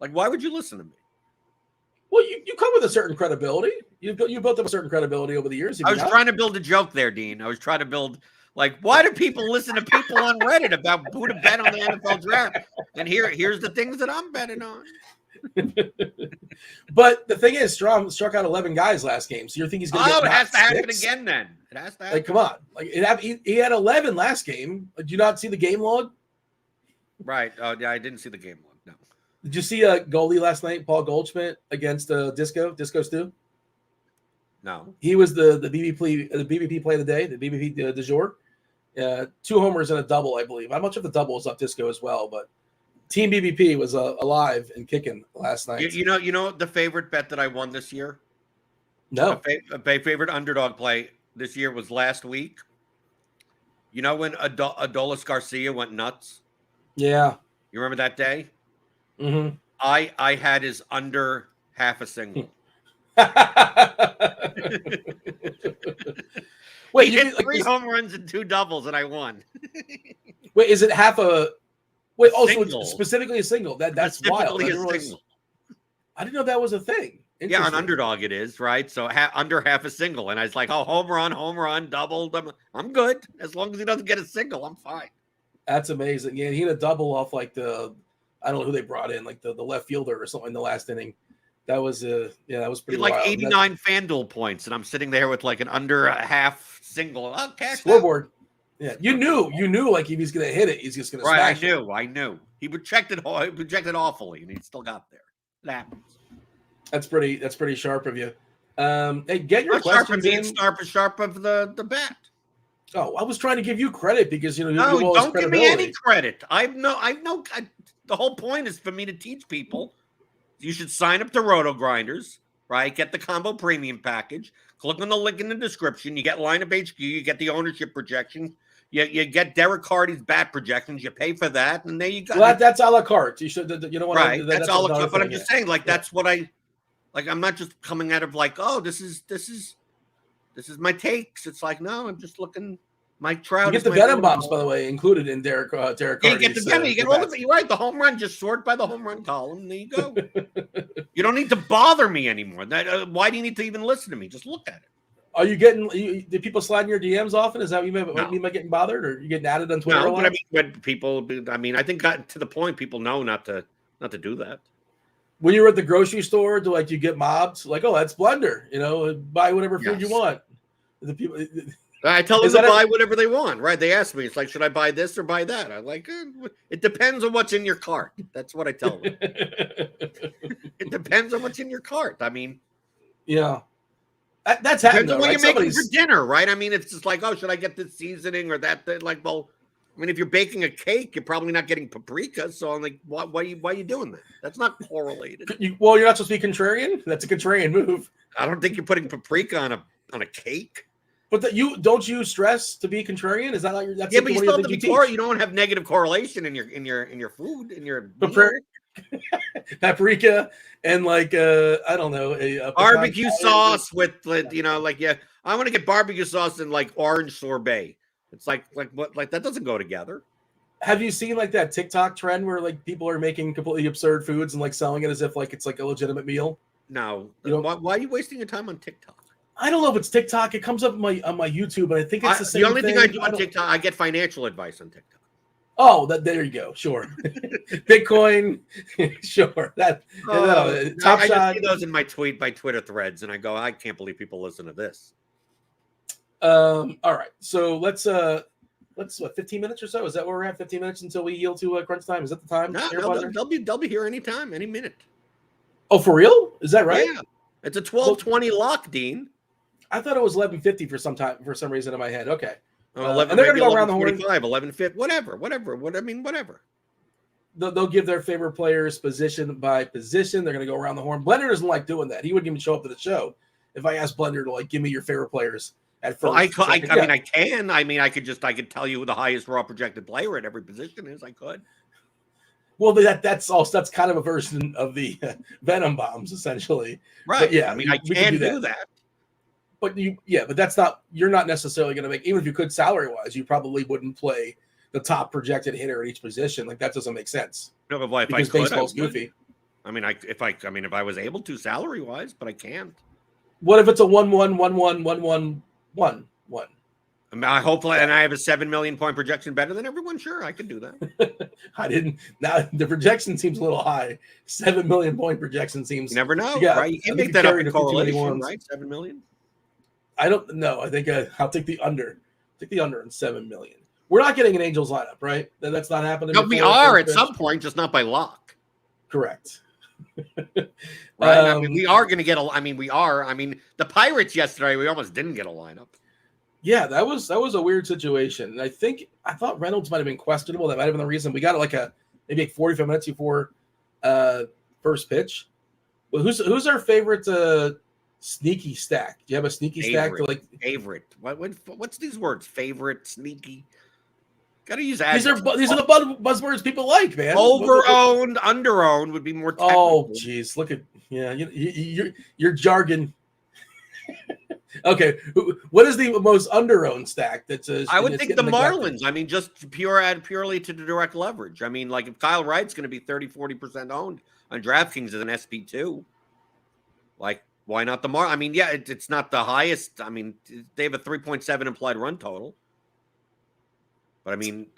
Like, why would you listen to me? Well, you come with a certain credibility. You built up a certain credibility over the years. I was trying to build a joke there, Dean. I was trying to build, like, why do people listen to people on Reddit about who to bet on the NFL draft? And here's the things that I'm betting on. But the thing is, Strom struck out 11 guys last game. So you think he's going to get it has to happen 6? again then. It has to happen. Like, come on. Like, he had 11 last game. Did you not see the game log? Right. Oh, yeah, I didn't see the game log. No. Did you see a goalie last night, Paul Goldschmidt, against Disco Stu? No. He was the BBP play of the day, the BBP du jour. 2 homers and a double, I believe. I'm not sure if the double was up Disco as well, but Team BBP was alive and kicking last night. You know the favorite bet that I won this year? No. A favorite underdog play this year was last week. You know when Adolis Garcia went nuts? Yeah. You remember that day? Mm-hmm. I had his under half a single. Wait, he hit 3 home runs and 2 doubles, and I won. Wait, is it half a? Wait, also it's specifically a single. That's wild. I didn't know that was a thing. Yeah, on underdog it is, right? So under half a single, and I was like, oh, home run, double. I'm good as long as he doesn't get a single. I'm fine. That's amazing. Yeah, he had a double off like I don't know who they brought in, like the left fielder or something in the last inning. That was that was pretty like wild. 89 Fanduel points, and I'm sitting there with like an under a half single. I'll cash scoreboard. Yeah, you knew like if he's gonna hit it, he's just gonna smash it. I knew. He projected awfully, and he still got there. It happens. That's pretty sharp of you. Hey, get your questions in. Sharp of the bet. Oh, I was trying to give you credit because no, don't give me any credit. I know. The whole point is for me to teach people. You should sign up to RotoGrinders, right? Get the combo premium package. Click on the link in the description. You get lineup HQ. You get the ownership projection. You get Derek Carty's bat projections. You pay for that, and there you go. Well, that's a la carte. You should, what? Right. That's a la carte. But I'm just saying, like, that's what I like. I'm not just coming out of like, oh, this is my takes. It's like, no, I'm just looking. Mike Trout. You get the venom bombs, by the way, included in Derek Carty's. You get the venom. You get all the. You're right. The home run, just sort by the home run column. There you go. You don't need to bother me anymore. Why do you need to even listen to me? Just look at it. Are you getting? Did people slide in your DMs often? Is that what you mean by getting bothered, or you getting added on Twitter? No, but I mean, when people. I mean, I think got to the point people know not to do that. When you were at the grocery store, do you get mobbed? Like, oh, that's Blender. Buy whatever food you want. The people. I tell them to buy whatever they want, right? They ask me, it's like, should I buy this or buy that? I'm like, it depends on what's in your cart. That's what I tell them. It depends on what's in your cart. I mean, yeah, that's happening. Depends on what you're making for dinner, right? I mean, it's just like, oh, should I get this seasoning or that? Like, well, I mean, if you're baking a cake, you're probably not getting paprika. So I'm like, why are you doing that? That's not correlated. Well, you're not supposed to be contrarian. That's a contrarian move. I don't think you're putting paprika on a cake. But don't you stress to be contrarian? Is that not your? That's yeah, but you still have to be you don't have negative correlation in your food in your paprika and like I don't know a barbecue sauce with I want to get barbecue sauce and like orange sorbet. It's like what that doesn't go together. Have you seen like that TikTok trend where like people are making completely absurd foods and like selling it as if like it's like a legitimate meal? No, why are you wasting your time on TikTok? I don't know if it's TikTok. It comes up on my YouTube, but I think it's the same. The only thing I do on TikTok, I get financial advice on TikTok. Oh, there you go. Sure, Bitcoin. Sure, Top Shot. I just see those in my Twitter threads, and I go, I can't believe people listen to this. All right. So let's 15 minutes or so. Is that where we're at? 15 minutes until we yield to crunch time. Is that the time? No, they'll be here anytime, any minute. Oh, for real? Is that right? Yeah. It's a 12:20 lock, Dean. I thought it was 11:50 for some reason in my head. Okay. 11, and they're going to go around the horn. 11:50, whatever. Whatever. They'll give their favorite players position by position. They're going to go around the horn. Blender doesn't like doing that. He wouldn't even show up to the show if I asked Blender to give me your favorite players at first. Well, I can. I could tell you who the highest raw projected player at every position is. I could. Well, that's kind of a version of the Venom bombs, essentially. Right. But yeah. I can do that. But you're not necessarily going to make, even if you could salary wise, you probably wouldn't play the top projected hitter at each position. That doesn't make sense. No, but because baseball's goofy. If I was able to salary wise, but I can't. What if it's a 1-1, 1-1, 1-1, 1-1? Hopefully, and I have a 7 million point projection better than everyone. Sure, I could do that. Now the projection seems a little high. 7 million point projection seems. You never know, right? You can make that up in correlation, right? 7 million. I don't know. I think I'll take the under. Take the under in 7 million. We're not getting an Angels lineup, right? That's not happening. No, we are at some point, just not by lock. Correct. Right. We are going to get we are. The Pirates yesterday, we almost didn't get a lineup. Yeah, that was a weird situation. And I thought Reynolds might have been questionable. That might have been the reason we got it maybe 45 minutes before first pitch. Well, who's our favorite sneaky stack? Do you have a sneaky stack to favorite? What's these words? Favorite, sneaky. Got to use adjectives. These are the buzzwords people like, man. Overowned, underowned would be more technical. Oh, geez, look at your jargon. Okay, what is the most underowned stack? I would think the Marlins. Just purely to direct leverage. If Kyle Wright's going to be 30-40% owned on DraftKings as an SP2, why not the Marlins? It's not the highest. They have a 3.7 implied run total. But I think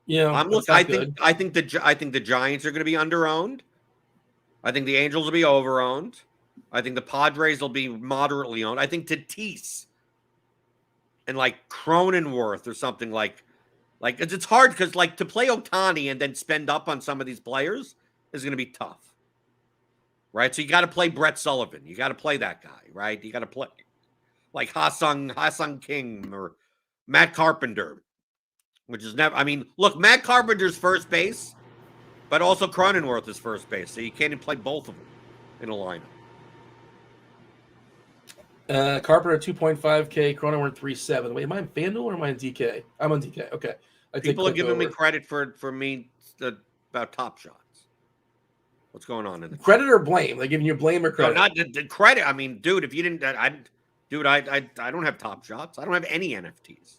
the Giants are going to be underowned. I think the Angels will be overowned. I think the Padres will be moderately owned. I think Tatis and Cronenworth or something it's hard because to play Ohtani and then spend up on some of these players is going to be tough, right? So you got to play Brett Sullivan. You got to play that guy, right? You got to play Ha-Sung King or Matt Carpenter. Which is never. Look, Matt Carpenter's first base, but also Cronenworth is first base, so you can't even play both of them in a lineup. Carpenter 2.5K, Cronenworth 3.7. Wait, am I on Fanduel or am I on DK? I'm on DK. Okay. People are giving me credit for me about Top Shots. What's going on in the credit or blame? They're giving you blame or credit? No, not the credit. Dude, if you didn't, I don't have Top Shots. I don't have any NFTs.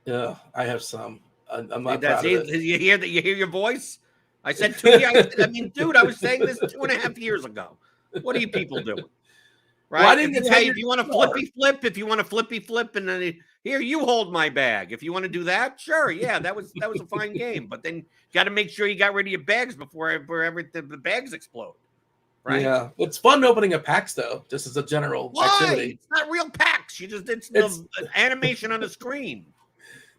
Yeah, I have some. I'm not proud of it. You hear your voice? I said 2 years. Dude, I was saying this 2.5 years ago. What are you people doing? Right? Well, if you want to flippy flip, and then here you hold my bag. If you want to do that, sure, yeah, that was a fine game. But then you got to make sure you got rid of your bags before the bags explode. Right? Yeah, it's fun opening a packs though, just as a general activity. It's not real packs. It's the animation on the screen.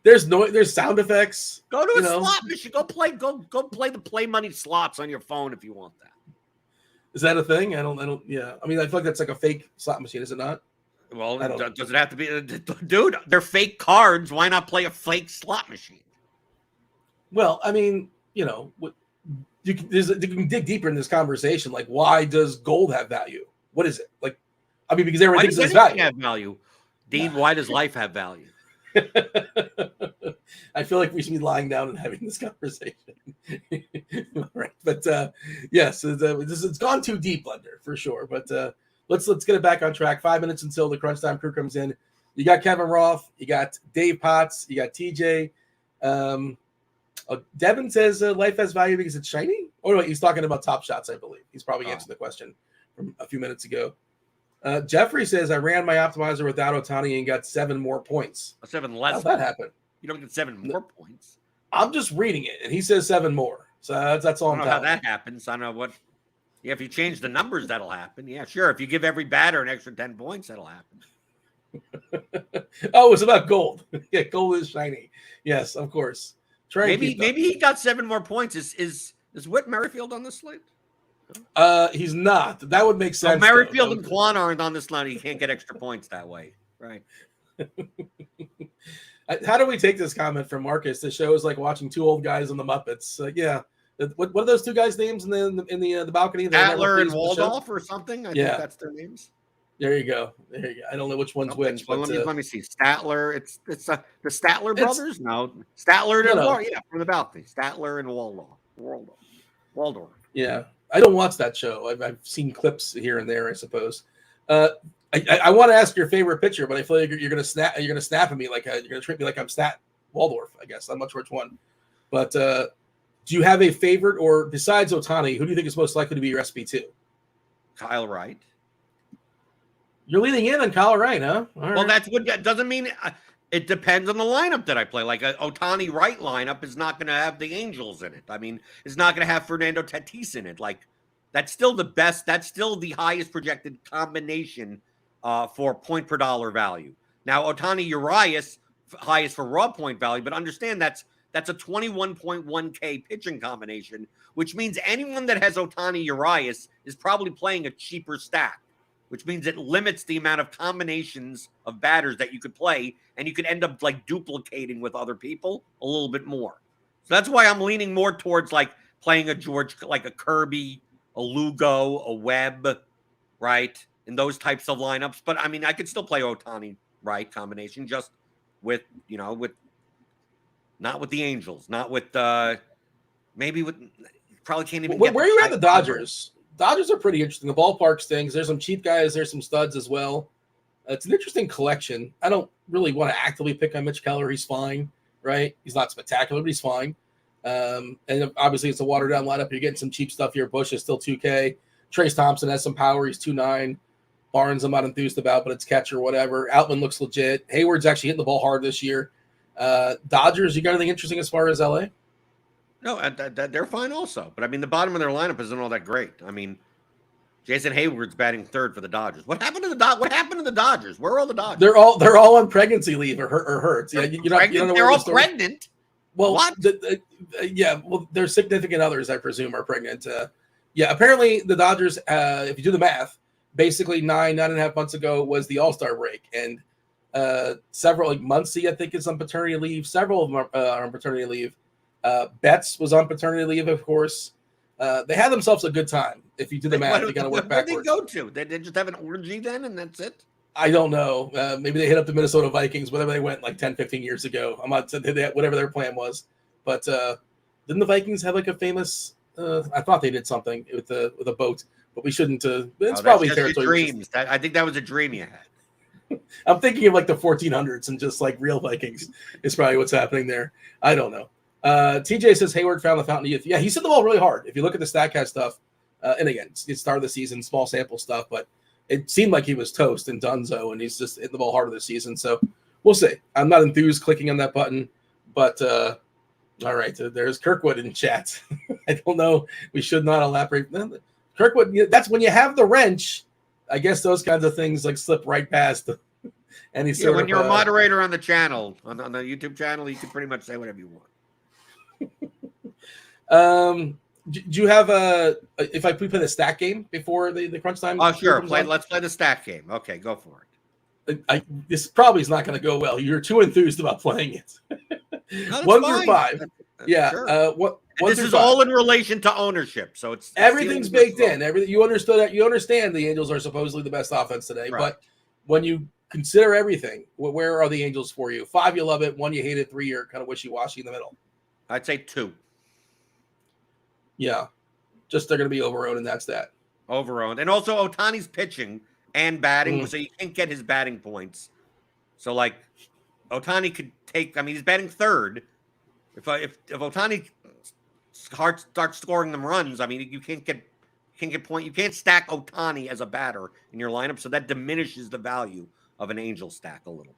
There's sound effects. Go to a slot machine. Go play the play money slots on your phone if you want that. Is that a thing? I don't. Yeah. I feel like that's like a fake slot machine, is it not? Well, does it have to be? Dude, they're fake cards. Why not play a fake slot machine? Well, you can dig deeper in this conversation. Why does gold have value? What is it? Because everyone thinks it's value. Have value. Dean, why does life have value? I feel like we should be lying down and having this conversation. Right. But yes, it's gone too deep, Blender, for sure. But let's get it back on track. 5 minutes until the crunch time crew comes in. You got Kevin Roth, you got Dave Potts, you got TJ. Devin says life has value because it's shiny. Oh no, he's talking about Top Shots, I believe. He's probably answered the question from a few minutes ago. Jeffrey says, I ran my optimizer without Ohtani and got 7 more points. 7 less. How'd that happen? You don't get 7 more points. I'm just reading it, and he says 7 more. So that's all I'm telling you. I don't know how that happens. I don't know what. Yeah, if you change the numbers, that'll happen. Yeah, sure. If you give every batter an extra 10 points, that'll happen. Oh, it's about gold. Yeah, gold is shiny. Yes, of course. Maybe he got 7 more points. Is Whit Merrifield on this slate? He's not. That would make sense. Merrifield and Kwan aren't on this slate. He can't get extra points that way, right? How do we take this comment from Marcus? The show is like watching 2 old guys on the Muppets. Yeah. What are those 2 guys' names in the balcony? Statler and Waldorf or something. I think that's their names. There you go. I don't know which one's which. But let me see. Statler. It's the Statler brothers. No, Statler and from the balcony. Statler and Waldorf. Yeah, I don't watch that show. I've seen clips here and there, I suppose. I want to ask your favorite pitcher, but I feel like you're gonna snap. You're gonna snap at me like you're gonna treat me like I'm Stat Waldorf. I guess I'm not sure which one. But do you have a favorite, or besides Ohtani, who do you think is most likely to be your SP2? Kyle Wright. You're leaning in on Kyle Wright, huh? All well, that's what doesn't mean. It depends on the lineup that I play. Like a Ohtani Wright lineup is not going to have the Angels in it. I mean, it's not going to have Fernando Tatis in it. Like that's still the best. That's still the highest projected combination for point per dollar value. Now, Ohtani Urias highest for raw point value, but understand that's a 21.1K pitching combination, which means anyone that has Ohtani Urias is probably playing a cheaper stack, which means it limits the amount of combinations of batters that you could play, and you could end up like duplicating with other people a little bit more. So that's why I'm leaning more towards like playing a George, like a Kirby, a Lugo, a Webb, right? In those types of lineups. But I mean, I could still play Ohtani, right? Combination, just with, not with the Angels, not with, maybe with, probably can't even get. Where are you at the Dodgers? Dodgers are pretty interesting. The ballpark stings. There's some cheap guys. There's some studs as well. It's an interesting collection. I don't really want to actively pick on Mitch Keller. He's fine, right? He's not spectacular, but he's fine. And obviously, it's a watered-down lineup. You're getting some cheap stuff here. Bush is still 2K. Trace Thompson has some power. He's 2.9. Barnes, I'm not enthused about, but it's catcher, whatever. Outman looks legit. Hayward's actually hitting the ball hard this year. Dodgers, you got anything interesting as far as LA? No, they're fine also. But, I mean, the bottom of their lineup isn't all that great. I mean, Jason Hayward's batting 3rd for the Dodgers. What happened to the Dodgers? Where are all the Dodgers? They're all on pregnancy leave or hurt. Yeah, you don't know they're all pregnant. Well, what? Their significant others, I presume, are pregnant. Apparently the Dodgers, if you do the math, basically 9.5 months ago was the All-Star break. And several, like Muncy, I think, is on paternity leave. Several of them are on paternity leave. Betts was on paternity leave, of course. They had themselves a good time. If you do the math, you got to work backwards. Where did they go to? They just have an orgy then, and that's it? I don't know. Maybe they hit up the Minnesota Vikings, whatever they went like 10, 15 years ago. I'm not saying whatever their plan was. But didn't the Vikings have like a famous I thought they did something with a boat, but we shouldn't. It's probably territory. Dreams. I think that was a dream you had. I'm thinking of like the 1400s and just like real Vikings is probably what's happening there. I don't know. TJ says Hayward found the fountain of youth. Yeah, he hit the ball really hard. If you look at the StatCast stuff, and again, it's start of the season, small sample stuff, but it seemed like he was toast and donezo, and he's just hitting the ball harder this season. So we'll see. I'm not enthused clicking on that button, but all right. There's Kirkwood in chat. I don't know. We should not elaborate. Kirkwood, that's when you have the wrench. I guess those kinds of things like slip right past. When you're a moderator on the channel, on the YouTube channel, you can pretty much say whatever you want. Do you have if we play the stack game before the crunch time? Oh, sure. Let's play the stack game. Okay, go for it. This probably is not going to go well. You're too enthused about playing it. No, 1 through 5. Yeah. Sure. This is all in relation to ownership, so it's everything's baked in. Everything you understood that you understand the Angels are supposedly the best offense today, right. But when you consider everything, where are the Angels for you? 5, you love it. 1, you hate it. 3, you're kind of wishy-washy in the middle. I'd say 2. Yeah, just they're going to be over-owned, and that's that. Over-owned, and also Ohtani's pitching and batting, so you can't get his batting points. So like, Ohtani could take. I mean, he's batting 3rd. If Ohtani starts scoring them runs, I mean, you can't get point. You can't stack Ohtani as a batter in your lineup, so that diminishes the value of an Angel stack a little bit.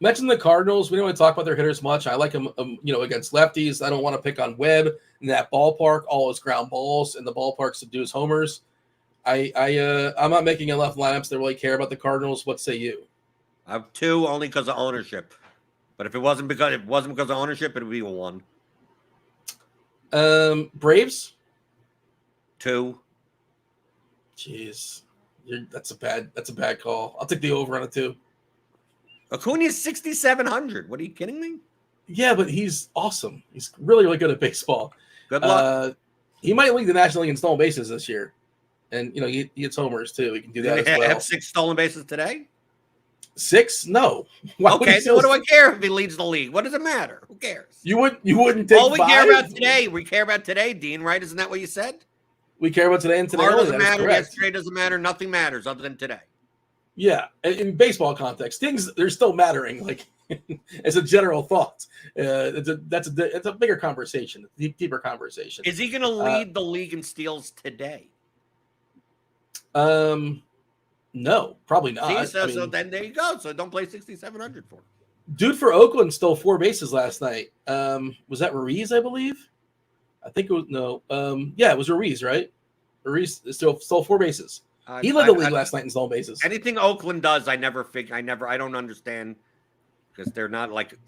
Mention the Cardinals. We don't want to talk about their hitters much. I like them, against lefties. I don't want to pick on Webb in that ballpark. All his ground balls in the ballpark subdues homers. I'm not making enough lineups that really care about the Cardinals. What say you? I have 2 only because of ownership. But if it wasn't because of ownership, it would be a 1. Braves. 2. Jeez, that's a bad call. I'll take the over on a 2. Acuna's 6,700. What, are you kidding me? Yeah, but he's awesome. He's really, really good at baseball. Good luck. He might lead the National League in stolen bases this year. And, he hits homers, too. He can do that as well. Have 6 stolen bases today? 6? No. Okay, so what do I care if he leads the league? What does it matter? Who cares? You wouldn't take all we 5? care about today. We care about today, Dean, right? Isn't that what you said? We care about today and today. Tomorrow doesn't matter. Yesterday doesn't matter. Nothing matters other than today. Yeah. In baseball context, things, they're still mattering. Like, as a general thought, it's a bigger conversation, deeper conversation. Is he going to lead the league in steals today? No, probably not. See, so then there you go. So don't play 6,700 for him. Dude for Oakland stole 4 bases last night. Was that Ruiz, I believe? I think it was yeah, it was Ruiz, right? Ruiz stole 4 bases. He led the league last night in stolen bases. Anything Oakland does, I don't understand. Because they're not like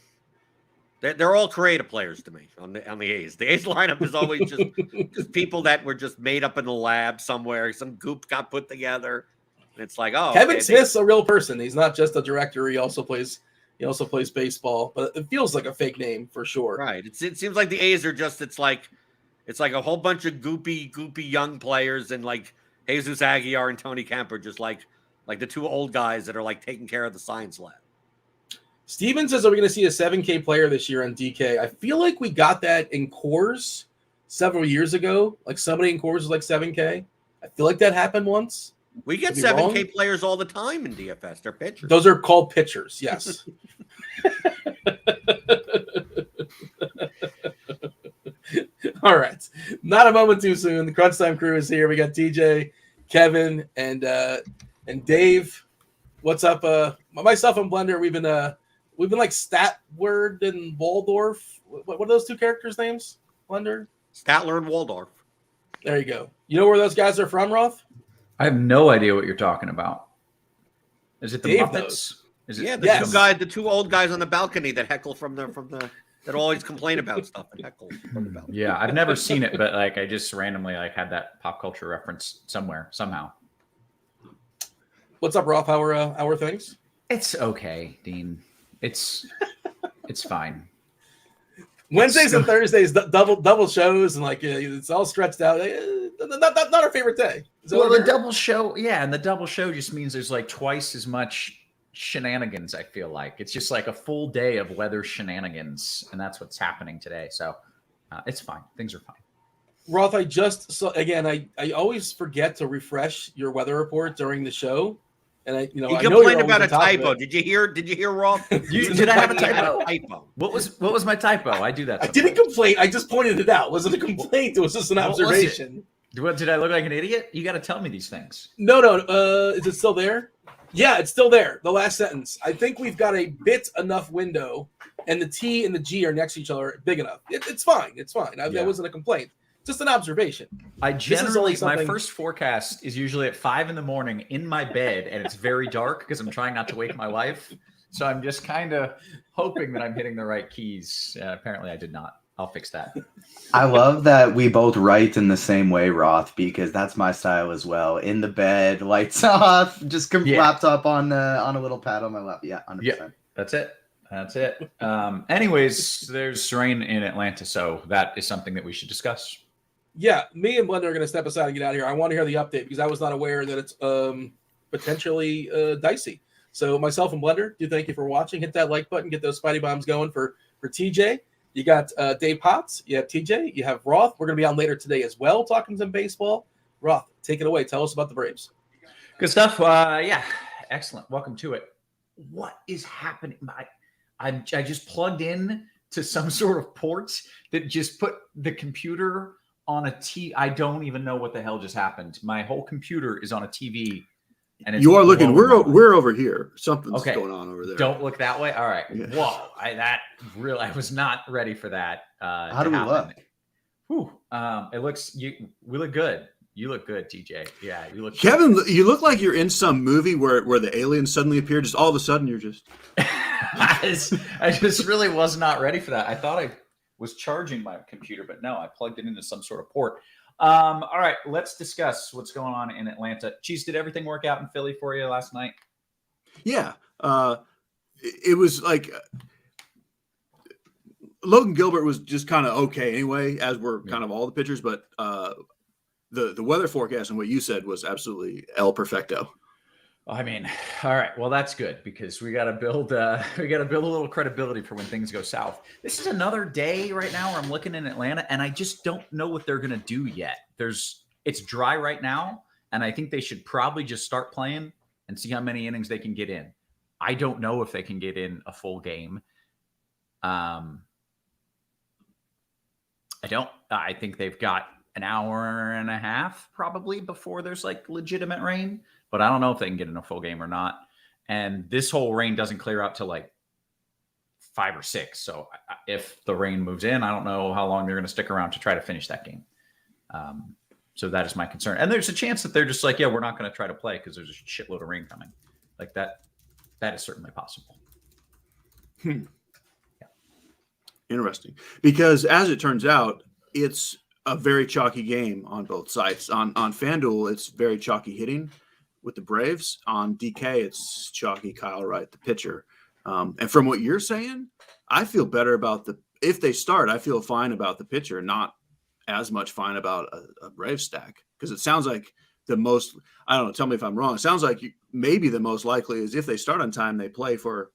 they're all creative players to me on the A's. The A's lineup is always just people that were just made up in the lab somewhere. Some goop got put together. And it's like, oh, Kevin Smith's a real person. He's not just a director. He also plays baseball, but it feels like a fake name for sure. Right. It seems like the A's are just it's like a whole bunch of goopy young players, and like Jesus Aguilar and Tony Kemp are just like the 2 old guys that are like taking care of the science lab. Steven says, are we going to see a 7K player this year on DK? I feel like we got that in Coors several years ago. Like somebody in Coors was like 7K. I feel like that happened once. We get 7K players all the time in DFS. They're pitchers. Those are called pitchers, yes. All right. Not a moment too soon. The Crunch Time crew is here. We got TJ, Kevin, and Dave. What's up? Myself and Blender, we've been like Statward and Waldorf. What are those 2 characters' names? Blender? Statler and Waldorf. There you go. You know where those guys are from, Roth? I have no idea what you're talking about. Is it the Dave Muppets? knows. Is it? Yeah, Yes. the 2 old guys on the balcony that heckle from the that always complain about stuff and heckle from the balcony. Yeah, I've never seen it, but like I just randomly had that pop culture reference somewhere somehow. What's up, Roth? How are things? It's okay, Dean. It's fine. Wednesdays and Thursdays, double shows, and like it's all stretched out. Not our favorite day. Well, the double show, yeah, and the double show just means there's like twice as much shenanigans. I feel like it's just like a full day of weather shenanigans, and that's what's happening today. So it's fine. Things are fine. Roth, I just saw again. I always forget to refresh your weather report during the show, and I complained about a typo. Did you hear Roth? Did I have a typo? What was my typo? I do that. I didn't complain. I just pointed it out. It wasn't a complaint. It was just an observation. Did I look like an idiot? You got to tell me these things. No. Is it still there? Yeah, it's still there. The last sentence. I think we've got a bit enough window, and the T and the G are next to each other, big enough. It's fine. It's fine. That wasn't a complaint. Just an observation. I generally, my first forecast is usually at 5 a.m. in my bed, and it's very dark because I'm trying not to wake my wife. So I'm just kind of hoping that I'm hitting the right keys. Apparently, I did not. I'll fix that. I love that we both write in the same way, Roth, because that's my style as well. In the bed, lights off, just laptop on a little pad on my lap. Yeah, 100%. Yeah, that's it. Anyways, there's rain in Atlanta, so that is something that we should discuss. Yeah, me and Blender are going to step aside and get out of here. I want to hear the update because I was not aware that it's potentially dicey. So myself and Blender, do thank you for watching. Hit that like button. Get those Spidey bombs going for TJ. You got Dave Potts. You have TJ. You have Roth. We're going to be on later today as well, talking some baseball. Roth, take it away. Tell us about the Braves. Good stuff. Yeah, excellent. Welcome to it. What is happening? I just plugged in to some sort of port that just put the computer on a T. I don't even know what the hell just happened. My whole computer is on a TV. And it's you are looking. We're over here. Something's going on over there. Don't look that way. All right. Yeah. Whoa. I was not ready for that. How do we look? Whew. It looks. We look good. You look good, TJ. Yeah, you look Kevin, good. you look like you're in some movie where the aliens suddenly appear. Just all of a sudden, you're just. I just really was not ready for that. I thought I was charging my computer, but no, I plugged it into some sort of port. All right, let's discuss what's going on in Atlanta. Cheese, did everything work out in Philly for you last night? Yeah. It was like Logan Gilbert was just kind of okay anyway, as were kind of all the pitchers, but the weather forecast and what you said was absolutely el perfecto. I mean, all right. Well, that's good because we got to build a little credibility for when things go south. This is another day right now where I'm looking in Atlanta and I just don't know what they're going to do yet. It's dry right now. And I think they should probably just start playing and see how many innings they can get in. I don't know if they can get in a full game. I think they've got an hour and a half probably before there's like legitimate rain. But I don't know if they can get in a full game or not. And this whole rain doesn't clear out till like 5 or 6. So if the rain moves in, I don't know how long they're going to stick around to try to finish that game. So that is my concern. And there's a chance that they're just like, yeah, we're not going to try to play because there's a shitload of rain coming. Like that is certainly possible. Yeah. Interesting. Because as it turns out, it's a very chalky game on both sides. On FanDuel, it's very chalky hitting with the Braves. On DK, it's chalky Kyle Wright, the pitcher. And from what you're saying, I feel better about if they start, I feel fine about the pitcher, not as much fine about a Brave stack. Because it sounds like the most, I don't know, tell me if I'm wrong. It sounds like maybe the most likely is if they start on time, they play for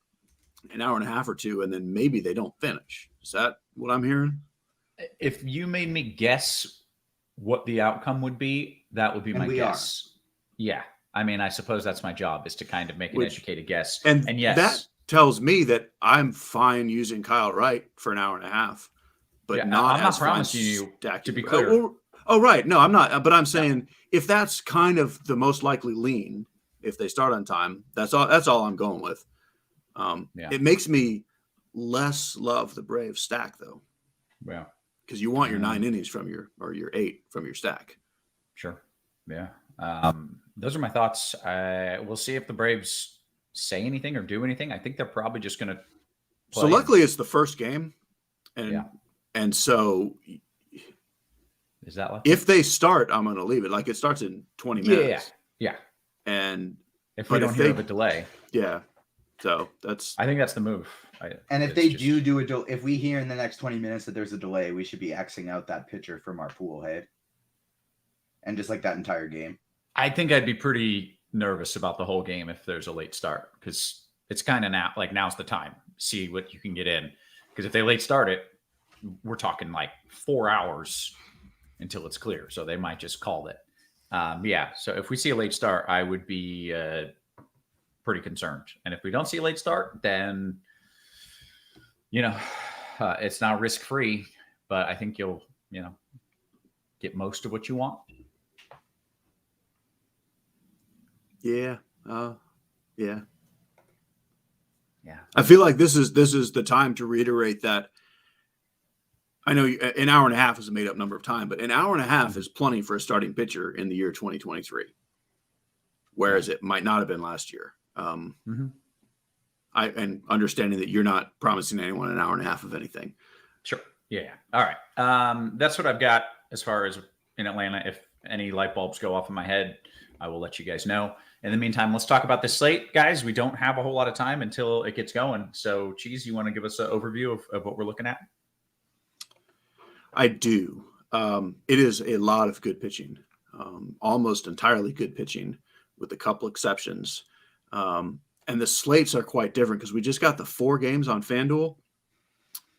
an hour and a half or two, and then maybe they don't finish. Is that what I'm hearing? If you made me guess what the outcome would be, that would be my guess. Yeah. I mean, I suppose that's my job is to kind of make an educated guess. And yes, that tells me that I'm fine using Kyle Wright for an hour and a half, but I'm not promising you to be clear. Oh, right. No, I'm not. But I'm saying if that's kind of the most likely lean, if they start on time, that's all I'm going with. It makes me less love the Brave stack though. Yeah. Because you want your 9 innings from your 8 from your stack. Sure. Yeah. Those are my thoughts. We'll see if the Braves say anything or do anything. I think they're probably just going to play. So luckily it's the first game. And so is that lucky? If they start, I'm going to leave it. Like it starts in 20 minutes. Yeah. And if we don't hear of a delay. Yeah. So I think that's the move. And if they do if we hear in the next 20 minutes that there's a delay, we should be Xing out that pitcher from our pool, hey? And just like that entire game. I think I'd be pretty nervous about the whole game if there's a late start because it's kind of now's the time. See what you can get in. Because if they late start it, we're talking like 4 hours until it's clear. So they might just call it. So if we see a late start, I would be pretty concerned. And if we don't see a late start, then, it's not risk-free, but I think you'll, get most of what you want. Yeah. Yeah. I feel like this is the time to reiterate that. I know an hour and a half is a made up number of time, but an hour and a half is plenty for a starting pitcher in the year 2023. Whereas it might not have been last year. And understanding that you're not promising anyone an hour and a half of anything. Sure. Yeah. All right. That's what I've got as far as in Atlanta. If any light bulbs go off in my head, I will let you guys know. In the meantime, let's talk about this slate, guys. We don't have a whole lot of time until it gets going. So, Cheese, you want to give us an overview of what we're looking at? I do. It is a lot of good pitching, almost entirely good pitching with a couple exceptions. And the slates are quite different because we just got the 4 games on FanDuel,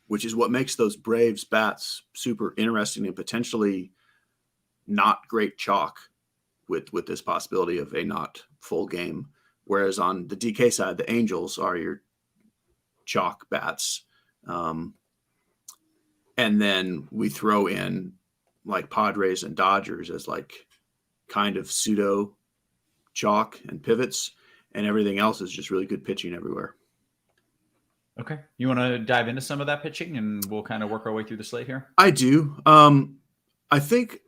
which is what makes those Braves bats super interesting and potentially not great chalk with this possibility of a not full game. Whereas on the DK side, the Angels are your chalk bats. And then we throw in like Padres and Dodgers as like kind of pseudo chalk and pivots, and everything else is just really good pitching everywhere. Okay. You want to dive into some of that pitching and we'll kind of work our way through the slate here? I do. I think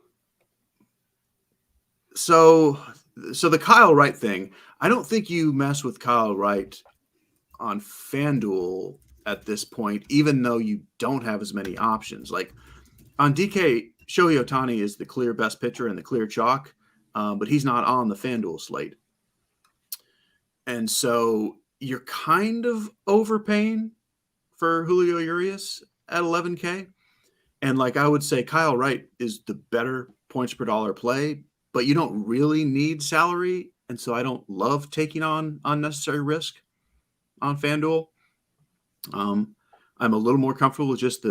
So the Kyle Wright thing, I don't think you mess with Kyle Wright on FanDuel at this point, even though you don't have as many options. Like on DK, Shohei Ohtani is the clear best pitcher and the clear chalk, but he's not on the FanDuel slate. And so you're kind of overpaying for Julio Urias at 11K. And like I would say, Kyle Wright is the better points per dollar play, but you don't really need salary. And so I don't love taking on unnecessary risk on FanDuel. I'm a little more comfortable with just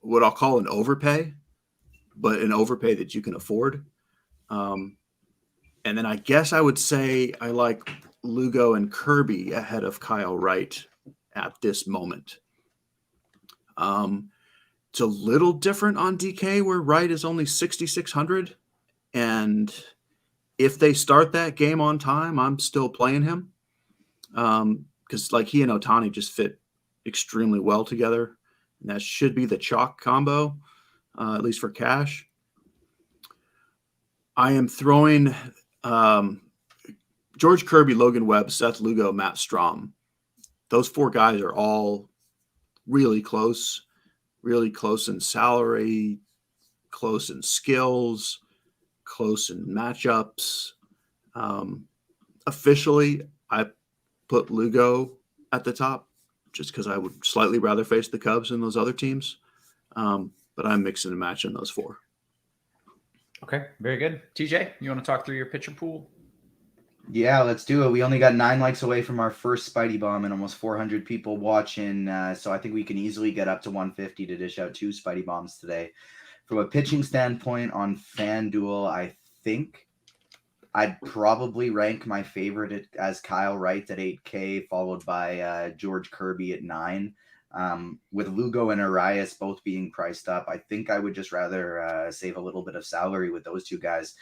what I'll call an overpay, but an overpay that you can afford. And then I guess I would say I like Lugo and Kirby ahead of Kyle Wright at this moment. It's a little different on DK where Wright is only 6,600. And if they start that game on time, I'm still playing him. Because like he and Ohtani just fit extremely well together. And that should be the chalk combo, at least for cash. I am throwing George Kirby, Logan Webb, Seth Lugo, Matt Strom. Those four guys are all really close in salary, close in skills, close in matchups. Officially, I put Lugo at the top just because I would slightly rather face the Cubs than those other teams. But I'm mixing and matching those four. Okay, very good. TJ, you want to talk through your pitcher pool? Yeah, let's do it. We only got 9 likes away from our first Spidey Bomb and almost 400 people watching. So I think we can easily get up to 150 to dish out 2 Spidey Bombs today. From a pitching standpoint on FanDuel, I think I'd probably rank my favorite as Kyle Wright at 8K, followed by George Kirby at 9. With Lugo and Arias both being priced up, I think I would just rather save a little bit of salary with those two guys.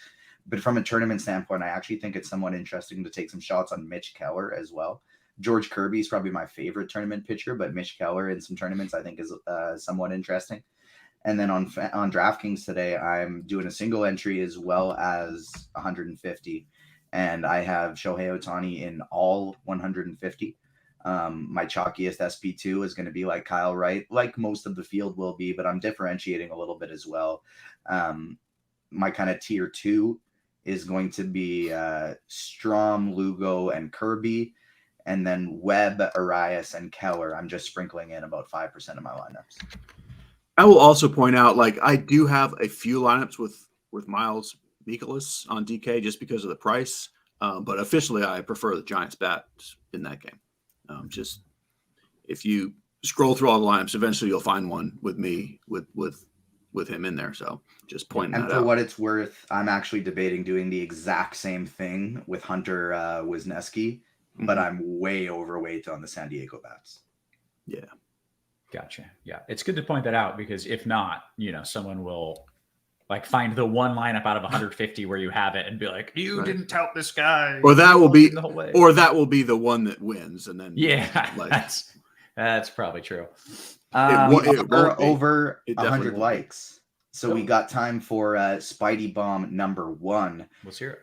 But from a tournament standpoint, I actually think it's somewhat interesting to take some shots on Mitch Keller as well. George Kirby is probably my favorite tournament pitcher, but Mitch Keller in some tournaments I think is somewhat interesting. And then on DraftKings today, I'm doing a single entry as well as 150. And I have Shohei Ohtani in all 150. My chalkiest SP2 is going to be like Kyle Wright, like most of the field will be, but I'm differentiating a little bit as well. My kind of tier 2 is going to be Strom, Lugo, and Kirby. And then Webb, Arias, and Keller. I'm just sprinkling in about 5% of my lineups. I will also point out, like, I do have a few lineups with Miles Mikolas on DK just because of the price. But officially, I prefer the Giants bat in that game. Just if you scroll through all the lineups, eventually you'll find one with me with him in there. So just pointing that out. And for what it's worth, I'm actually debating doing the exact same thing with Hunter Wisniewski, but I'm way overweight on the San Diego bats. Yeah. Gotcha. Yeah. It's good to point that out because if not, someone will like find the one lineup out of 150 where you have it and be like, you didn't tout this guy. Or that will be the one that wins. And then that's probably true. Over 100 likes. So we got time for Spidey Bomb number 1. Let's hear it.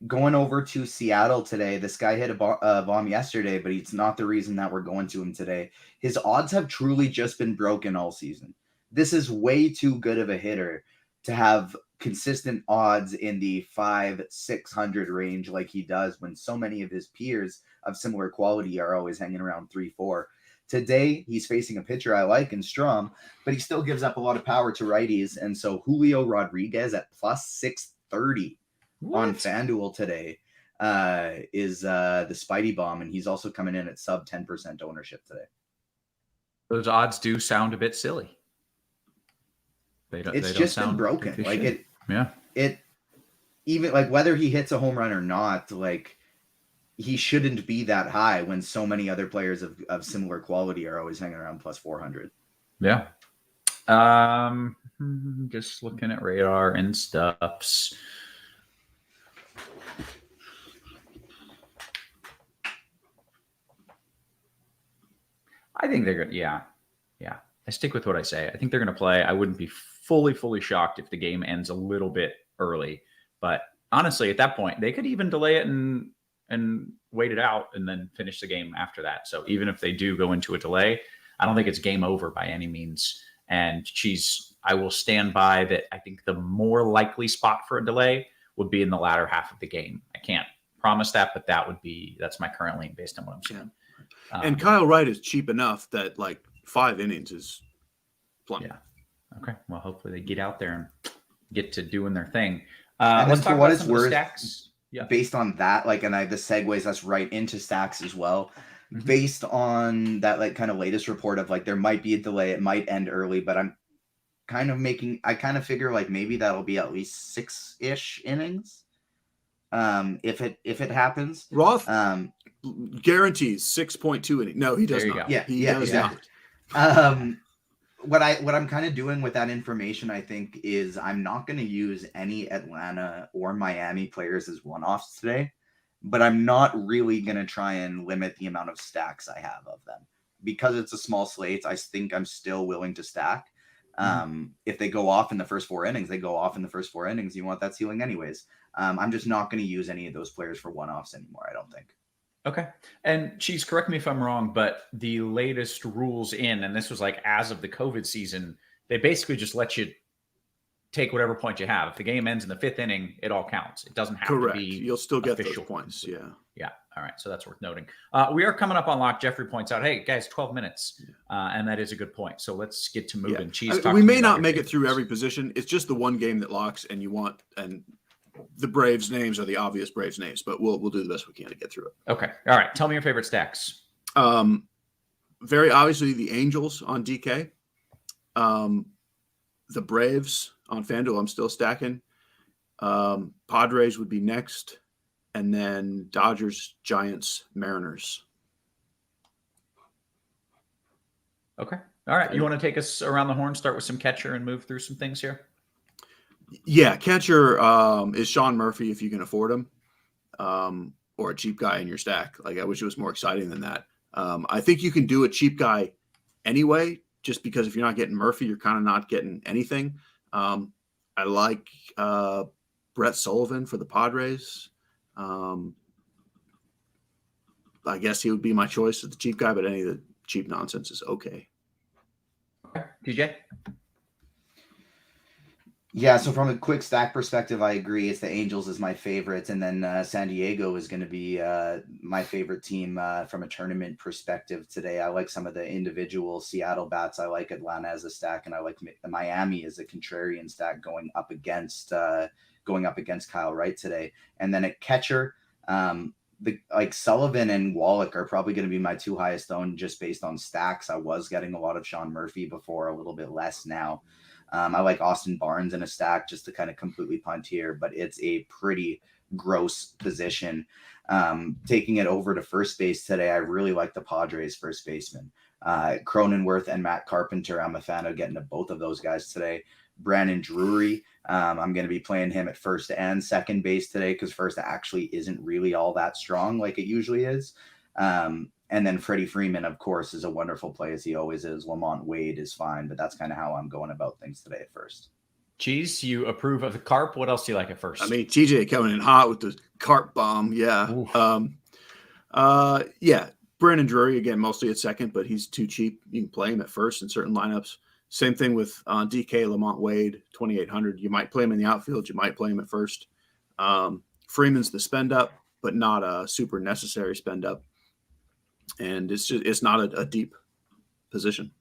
Going over to Seattle today. This guy hit a bomb yesterday, but it's not the reason that we're going to him today. His odds have truly just been broken all season. This is way too good of a hitter to have consistent odds in the 500-600 range like he does when so many of his peers of similar quality are always hanging around 3-4. Today, he's facing a pitcher I like in Strom, but he still gives up a lot of power to righties. And so Julio Rodriguez at plus 630 on FanDuel today is the Spidey Bomb, and he's also coming in at sub 10% ownership today. Those odds do sound a bit silly. It's just been broken. Like it. Yeah. It even like whether he hits a home run or not, like he shouldn't be that high when so many other players of similar quality are always hanging around plus 400. Yeah. Just looking at radar and stuffs. I think they're good. Yeah. I stick with what I say. I think they're going to play. I wouldn't be fully shocked if the game ends a little bit early. But honestly, at that point, they could even delay it and wait it out and then finish the game after that. So even if they do go into a delay, I don't think it's game over by any means. And I will stand by that. I think the more likely spot for a delay would be in the latter half of the game. I can't promise that, but that's my current lean based on what I'm seeing. And Kyle Wright is cheap enough that like 5 innings is plenty. Yeah. Okay. Well, hopefully they get out there and get to doing their thing. And Let's then talk for what about it's some of the worth, stacks. Yeah. based on that, like, and the segues us right into stacks as well. Mm-hmm. Based on that, like, kind of latest report of like there might be a delay, it might end early, but I kind of figure like maybe that'll be at least 6-ish innings. If it happens. Roth guarantees 6.2 innings. No, he does not. Yeah, he does exactly. not. What I'm kind of doing with that information, I think, is I'm not going to use any Atlanta or Miami players as one-offs today, but I'm not really going to try and limit the amount of stacks I have of them. Because it's a small slate, I think I'm still willing to stack. If they go off in the first 4 innings, they go off in the first 4 innings. You want that ceiling anyways. I'm just not going to use any of those players for one-offs anymore, I don't think. Okay. And Cheese, correct me if I'm wrong, but the latest rules and this was like as of the COVID season, they basically just let you take whatever point you have. If the game ends in the 5th inning, it all counts. It doesn't have to be You'll still get official those points. Yeah. Yeah. All right. So that's worth noting. We are coming up on lock. Jeffrey points out, hey, guys, 12 minutes. And that is a good point. So let's get to moving. Yeah. Cheese, we may not make it through every position. It's just the one game that locks and the Braves names are the obvious Braves names, but we'll do the best we can to get through it. Okay. All right. Tell me your favorite stacks. Very obviously the Angels on DK. The Braves on FanDuel, I'm still stacking. Padres would be next. And then Dodgers, Giants, Mariners. Okay. All right. You want to take us around the horn, start with some catcher and move through some things here? Yeah, catcher is Sean Murphy if you can afford him, or a cheap guy in your stack. Like, I wish it was more exciting than that. I think you can do a cheap guy anyway, just because if you're not getting Murphy, you're kind of not getting anything. I like Brett Sullivan for the Padres. I guess he would be my choice as the cheap guy, but any of the cheap nonsense is okay. Okay. TJ? Yeah, so from a quick stack perspective, I agree. It's the Angels is my favorite, and then San Diego is going to be my favorite team from a tournament perspective today. I like some of the individual Seattle bats. I like Atlanta as a stack, and I like Miami as a contrarian stack going up against Kyle Wright today. And then at catcher, Sullivan and Wallach are probably going to be my 2 highest owned just based on stacks. I was getting a lot of Sean Murphy before, a little bit less now. I like Austin Barnes in a stack just to kind of completely punt here, but it's a pretty gross position. Taking it over to first base today, I really like the Padres first baseman. Cronenworth and Matt Carpenter, I'm a fan of getting to both of those guys today. Brandon Drury, I'm going to be playing him at first and second base today because first actually isn't really all that strong like it usually is. And then Freddie Freeman, of course, is a wonderful play as he always is. Lamont Wade is fine, but that's kind of how I'm going about things today at first. Cheese, you approve of the carp. What else do you like at first? I mean, TJ coming in hot with the carp bomb. Yeah. Brandon Drury, again, mostly at second, but he's too cheap. You can play him at first in certain lineups. Same thing with DK, Lamont Wade, 2,800. You might play him in the outfield. You might play him at first. Freeman's the spend up, but not a super necessary spend up. And it's not a deep position.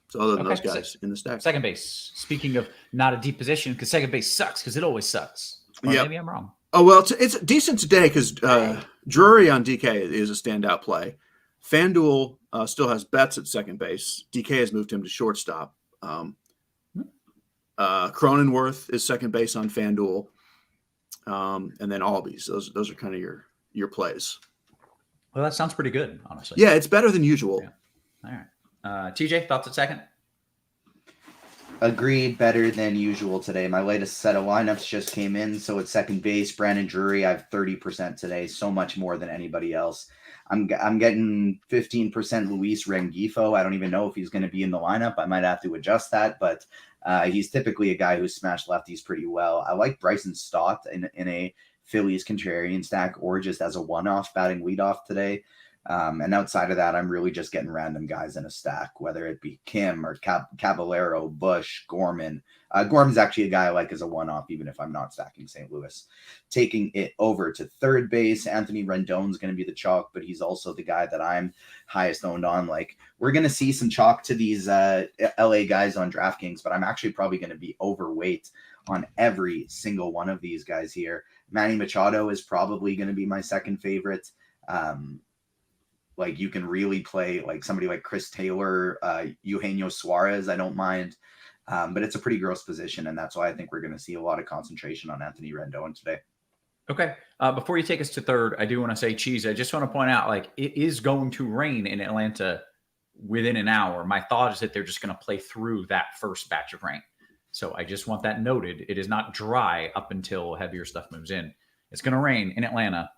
So other than those guys in the stack. Second base. Speaking of not a deep position, because second base sucks because it always sucks. Or maybe I'm wrong. Oh, well, it's decent today because Drury on DK is a standout play. FanDuel still has Betts at second base. DK has moved him to shortstop. Cronenworth is second base on FanDuel. And then Albies. Those are kind of your plays. Well, that sounds pretty good, honestly. Yeah, it's better than usual. Yeah. All right. TJ, thoughts at second? Agree, better than usual today. My latest set of lineups just came in. So at second base, Brandon Drury, I have 30% today, so much more than anybody else. I'm getting 15% Luis Rengifo. I don't even know if he's going to be in the lineup. I might have to adjust that, but he's typically a guy who smashed lefties pretty well. I like Bryson Stott in a Phillies contrarian stack or just as a one-off batting leadoff today. And outside of that, I'm really just getting random guys in a stack, whether it be Kim or Caballero, Bush, Gorman. Gorman's actually a guy I like as a one-off, even if I'm not stacking St. Louis. Taking it over to third base, Anthony Rendon's going to be the chalk, but he's also the guy that I'm highest owned on. Like, we're going to see some chalk to these LA guys on DraftKings, but I'm actually probably going to be overweight on every single one of these guys here. Manny Machado is probably going to be my second favorite. Like, you can really play like somebody like Chris Taylor, Eugenio Suarez. I don't mind, but it's a pretty gross position, and that's why I think we're going to see a lot of concentration on Anthony Rendon today. Okay. Before you take us to third, I do want to say, Cheese, I just want to point out, like, it is going to rain in Atlanta within an hour. My thought is that they're just going to play through that first batch of rain. So I just want that noted. It is not dry up until heavier stuff moves in. It's going to rain in Atlanta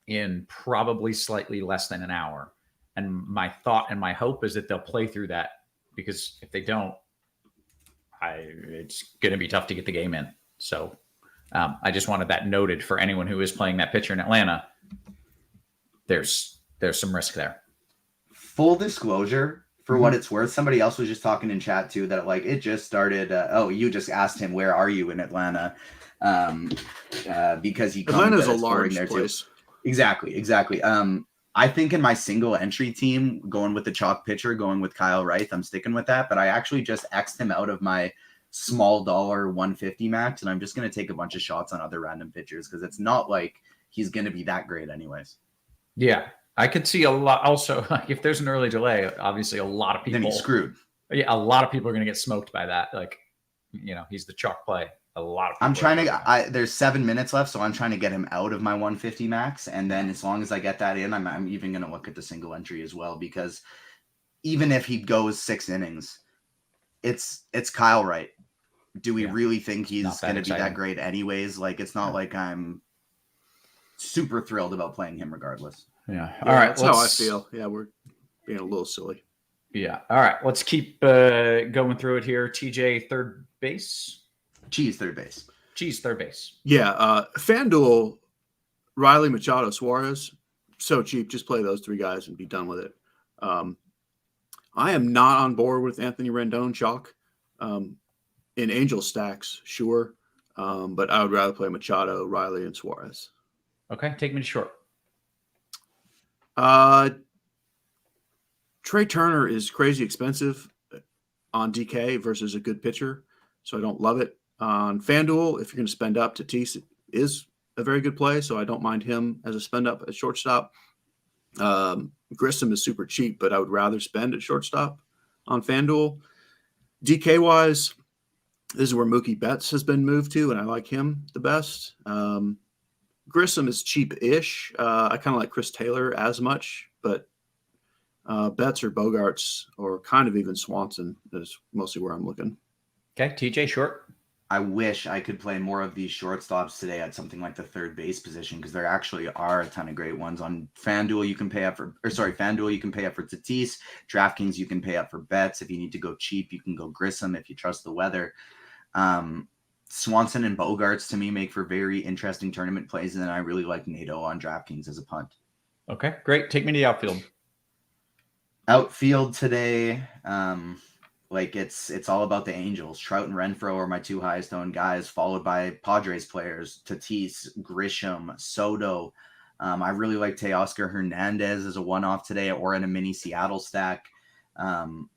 in probably slightly less than an hour. And my thought and my hope is that they'll play through that, because if they don't, it's going to be tough to get the game in. So I just wanted that noted for anyone who is playing that pitcher in Atlanta. There's some risk there. Full disclosure, for what it's worth, somebody else was just talking in chat too that like it just started. You just asked him, where are you in Atlanta? Because he Atlanta's a large place. Too. Exactly. I think in my single entry team, going with the chalk pitcher, going with Kyle Wright, I'm sticking with that. But I actually just X'd him out of my small dollar 150 max, and I'm just going to take a bunch of shots on other random pitchers because it's not like he's going to be that great anyways. Yeah, I could see a lot. Also, like, if there's an early delay, obviously a lot of people. Then he's screwed. Yeah, a lot of people are going to get smoked by that. Like, he's the chalk play. A lot of people. I'm trying to. There's 7 minutes left, so I'm trying to get him out of my 150 max, and then as long as I get that in, I'm even going to look at the single entry as well, because even if he goes 6 innings, it's Kyle Wright. Do we really think he's going to be that great anyways? Like, it's not like I'm super thrilled about playing him regardless. Yeah. All right. That's how I feel. Yeah, we're being a little silly. Yeah. All right. Let's keep going through it here. TJ, third base. Cheese, third base. Cheese, third base. Yeah. Fanduel, Riley, Machado, Suarez. So cheap. Just play those 3 guys and be done with it. I am not on board with Anthony Rendon chalk. In Angel stacks, sure. But I would rather play Machado, Riley, and Suarez. Okay. Take me to short. Trey Turner is crazy expensive on DK versus a good pitcher, so I don't love it. On FanDuel, if you're going to spend up, Tatis is a very good play, so I don't mind him as a spend up at shortstop. Grissom is super cheap, but I would rather spend at shortstop on FanDuel. DK wise, this is where Mookie Betts has been moved to, and I like him the best. Grissom is cheap-ish. I kind of like Chris Taylor as much, but Betts or Bogarts or kind of even Swanson is mostly where I'm looking. Okay, TJ, short. I wish I could play more of these shortstops today at something like the third base position, because there actually are a ton of great ones. On FanDuel, you can pay up for Tatis. DraftKings, you can pay up for Betts. If you need to go cheap, you can go Grissom if you trust the weather. Swanson and Bogarts, to me, make for very interesting tournament plays, and then I really like Nato on DraftKings as a punt. Okay, great. Take me to the outfield. Outfield today, it's all about the Angels. Trout and Renfroe are my 2 highest owned guys, followed by Padres players, Tatis, Grisham, Soto. I really like Teoscar Hernandez as a one-off today, or in a mini Seattle stack. And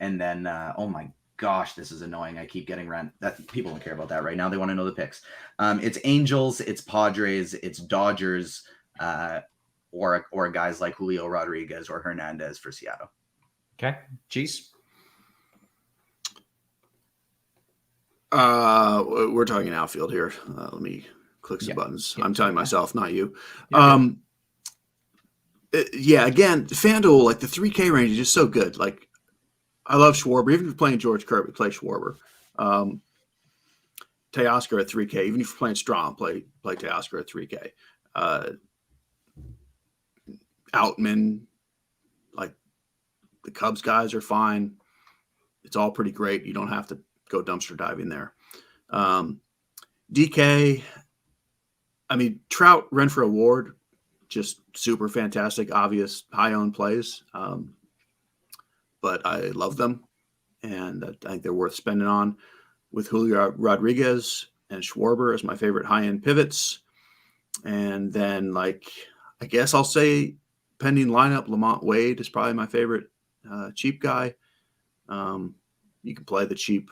then, oh my gosh, this is annoying. I keep getting that people don't care about that right now. They want to know the picks. It's Angels, it's Padres, it's Dodgers, or guys like Julio Rodriguez or Hernandez for Seattle. Okay. Cheese. We're talking outfield here. Let me click some buttons. I'm telling myself, not you. Again, FanDuel, like the 3K range is just so good. Like, I love Schwarber. Even if you're playing George Kirby, play Schwarber. Teoscar at 3K. Even if you're playing Strong, play Teoscar at 3K. Outman, like the Cubs guys are fine. It's all pretty great. You don't have to go dumpster diving there. DK, I mean, Trout, Renfroe, Award, just super fantastic, obvious, high-owned plays. But I love them, and I think they're worth spending on. With Julio Rodriguez and Schwarber as my favorite high-end pivots. And then, I guess I'll say pending lineup, Lamont Wade is probably my favorite cheap guy. You can play the cheap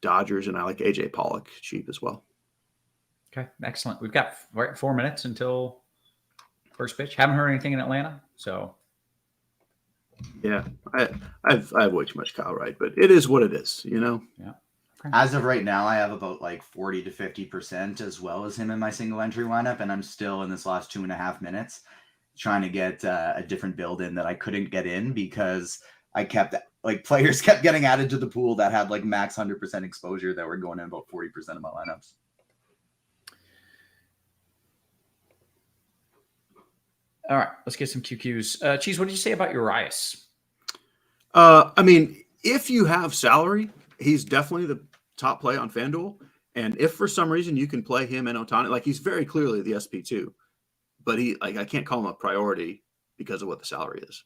Dodgers, and I like AJ Pollock cheap as well. Okay, excellent. We've got 4 minutes until first pitch. Haven't heard anything in Atlanta, so yeah, I have way too much Kyle Wright, but it is what it is, Yeah. Okay. As of right now, I have about 40 to 50% as well as him in my single entry lineup, and I'm still in this last 2.5 minutes trying to get a different build in that I couldn't get in because I kept players kept getting added to the pool that had max 100% exposure that were going in about 40% of my lineups. All right, let's get some QQs. Cheese, what did you say about Urias? I mean, if you have salary, he's definitely the top play on FanDuel. And if for some reason you can play him and Ohtani, he's very clearly the SP2, but I can't call him a priority because of what the salary is.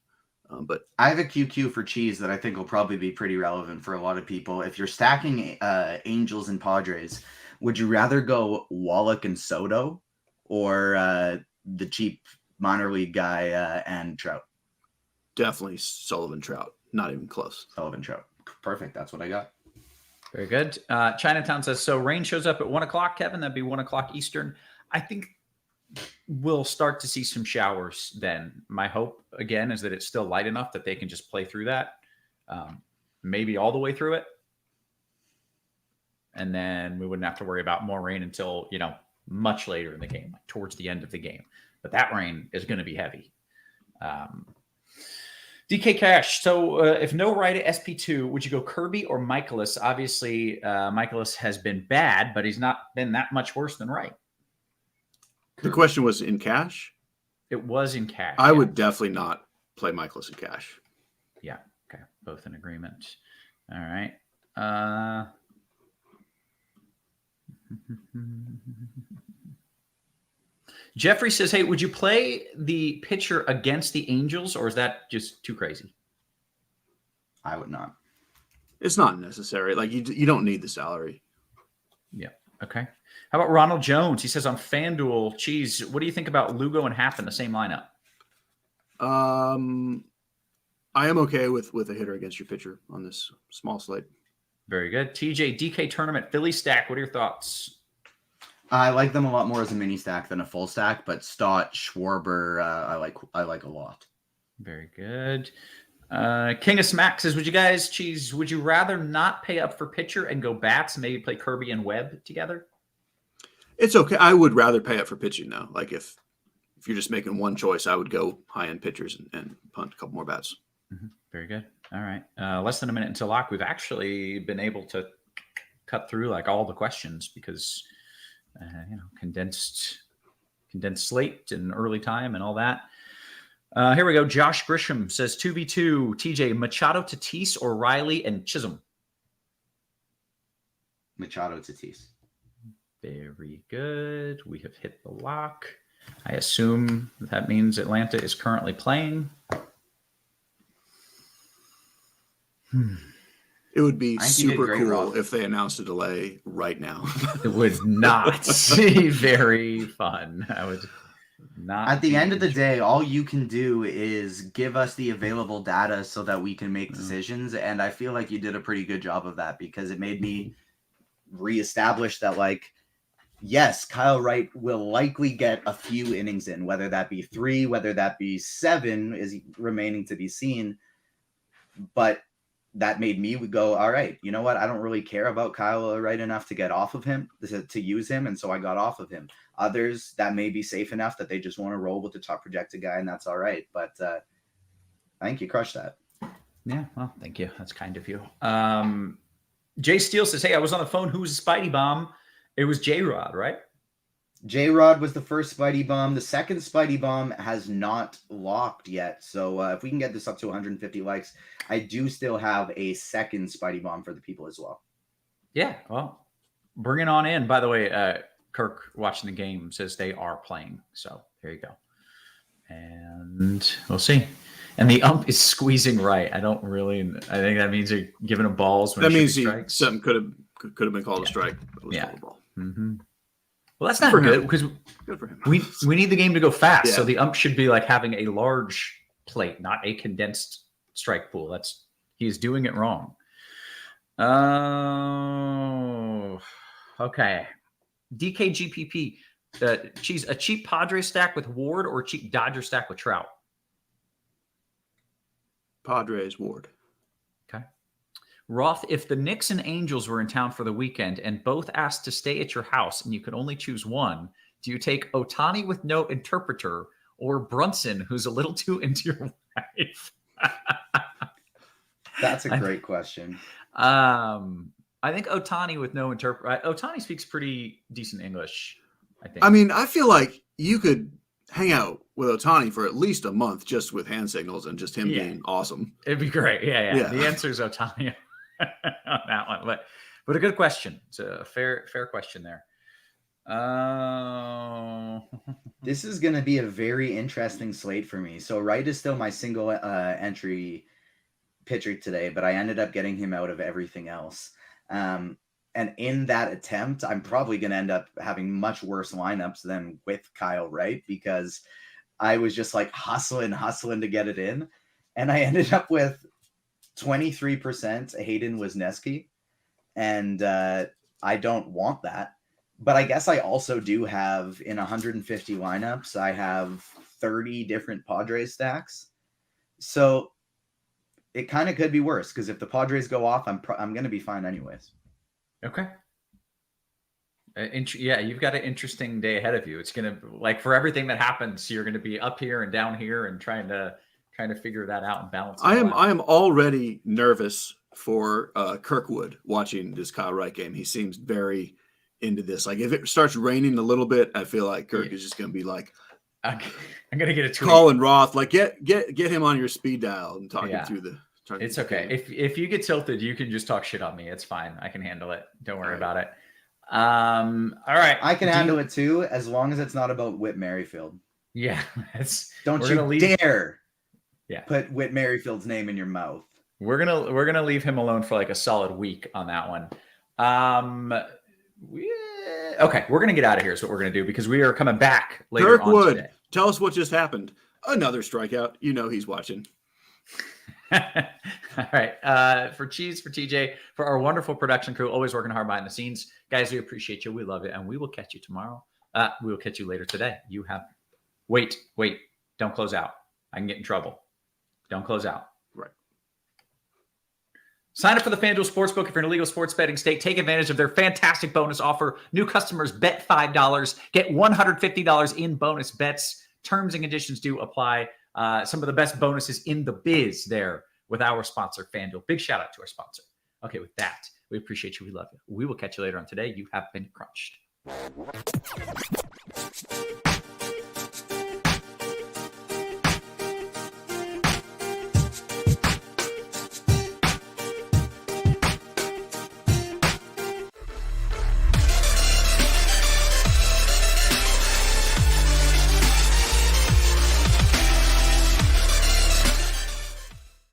But I have a QQ for Cheese that I think will probably be pretty relevant for a lot of people. If you're stacking Angels and Padres, would you rather go Wallach and Soto or the cheap minor league guy and Trout? Definitely Sullivan Trout. Not even close. Sullivan Trout. Perfect. That's what I got. Very good. Chinatown says, so rain shows up at 1 o'clock, Kevin. That'd be 1 o'clock Eastern. I think we'll start to see some showers then. My hope, again, is that it's still light enough that they can just play through that. Maybe all the way through it. And then we wouldn't have to worry about more rain until, much later in the game, towards the end of the game. But that rain is going to be heavy. DK Cash. So if no right at SP2, would you go Kirby or Michaelis? Obviously, Michaelis has been bad, but he's not been that much worse than right. The question was in cash? It was in cash. I would definitely not play Michaelis in cash. Yeah. Okay. Both in agreement. All right. Jeffrey says, hey, would you play the pitcher against the Angels, or is that just too crazy? I would not. It's not necessary. You don't need the salary. Yeah. Okay. How about Ronald Jones? He says on FanDuel, Cheese, what do you think about Lugo and Happ in the same lineup? I am okay with a hitter against your pitcher on this small slate. Very good. TJ, DK tournament, Philly stack. What are your thoughts? I like them a lot more as a mini stack than a full stack, but Stott, Schwarber, I like a lot. Very good. King of Smack says, would you rather not pay up for pitcher and go bats, maybe play Kirby and Webb together? It's okay. I would rather pay up for pitching though. If you're just making one choice, I would go high-end pitchers and punt a couple more bats. Mm-hmm. Very good. All right. Less than a minute until lock. We've actually been able to cut through all the questions because condensed slate and early time and all that. Here we go. Josh Grisham says 2v2 TJ Machado, Tatis, or Riley and Chisholm. Machado, Tatis. Very good. We have hit the lock. I assume that means Atlanta is currently playing. It would be super cool if they announced a delay right now. It would not be very fun. I would not. At the end of the day, all you can do is give us the available data so that we can make decisions. And I feel like you did a pretty good job of that because it made me reestablish that, yes, Kyle Wright will likely get a few innings in, whether that be 3, whether that be 7 is remaining to be seen. But that made me go, all right, you know what? I don't really care about Kyle Wright enough to get off of him, to use him. And so I got off of him. Others, that may be safe enough that they just want to roll with the top projected guy, and that's all right. But I think you crushed that. Yeah, well, thank you. That's kind of you. Jay Steele says, hey, I was on the phone. Who's a Spidey Bomb? It was J-Rod, right? J-Rod was the first Spidey Bomb. The second Spidey Bomb has not locked yet. So if we can get this up to 150 likes, I do still have a second Spidey Bomb for the people as well. Yeah, well, bring it on in. By the way, Kirk watching the game says they are playing. So there you go. And we'll see. And the ump is squeezing right. I think that means they're giving him balls. When that means something could have been called a strike. It was called a ball. Mm-hmm. Well, that's not good because we need the game to go fast. Yeah. So the ump should be like having a large plate, not a condensed strike pool. He is doing it wrong. Oh, okay. DKGPP. A cheap Padres stack with Ward or a cheap Dodger stack with Trout? Padres, Ward. Okay. Roth, if the Knicks and Angels were in town for the weekend and both asked to stay at your house and you could only choose one, do you take Ohtani with no interpreter or Brunson, who's a little too into your wife? That's a great question. I think Ohtani with no interpreter. Ohtani speaks pretty decent English, I think. I mean, I feel like you could hang out with Ohtani for at least a month just with hand signals and just him being awesome. It'd be great. Yeah. The answer is Ohtani on that one. But a good question. It's a fair question there. This is going to be a very interesting slate for me. So Wright is still my single entry pitcher today, but I ended up getting him out of everything else. And in that attempt, I'm probably going to end up having much worse lineups than with Kyle Wright because I was just like hustling to get it in. And I ended up with 23% Hayden Wesneski. And I don't want that. But I guess I also do have in 150 lineups, I have 30 different Padres stacks. So it kind of could be worse because if the Padres go off, I'm going to be fine anyways. Okay. You've got an interesting day ahead of you. It's going to for everything that happens, you're going to be up here and down here and trying to figure that out and balance. I am already nervous for Kirkwood watching this Kyle Wright game. He seems very into this. Like if it starts raining a little bit, I feel like Kirk is just going to be like, I'm going to get a tweet. Colin Roth, like get him on your speed dial and talking through the. It's okay. If you get tilted, you can just talk shit on me. It's fine. I can handle it. Don't worry about it. All right. I can handle it too, as long as it's not about Whit Merrifield. Yeah. Don't you dare put Whit Merrifield's name in your mouth. We're gonna leave him alone for like a solid week on that one. Okay, we're gonna get out of here is what we're gonna do because we are coming back later on today. Tell us what just happened. Another strikeout. You know he's watching. All right. For Cheese, for TJ, for our wonderful production crew, always working hard behind the scenes. Guys, we appreciate you. We love you. And we will catch you tomorrow. We will catch you later today. Wait. Don't close out. I can get in trouble. Don't close out. Right. Sign up for the Fanduel Sportsbook if you're in a legal sports betting state. Take advantage of their fantastic bonus offer. New customers bet $5. Get $150 in bonus bets. Terms and conditions do apply. Some of the best bonuses in the biz there with our sponsor, Fanduel. Big shout out to our sponsor. Okay, with that, we appreciate you. We love you. We will catch you later on today. You have been crunched.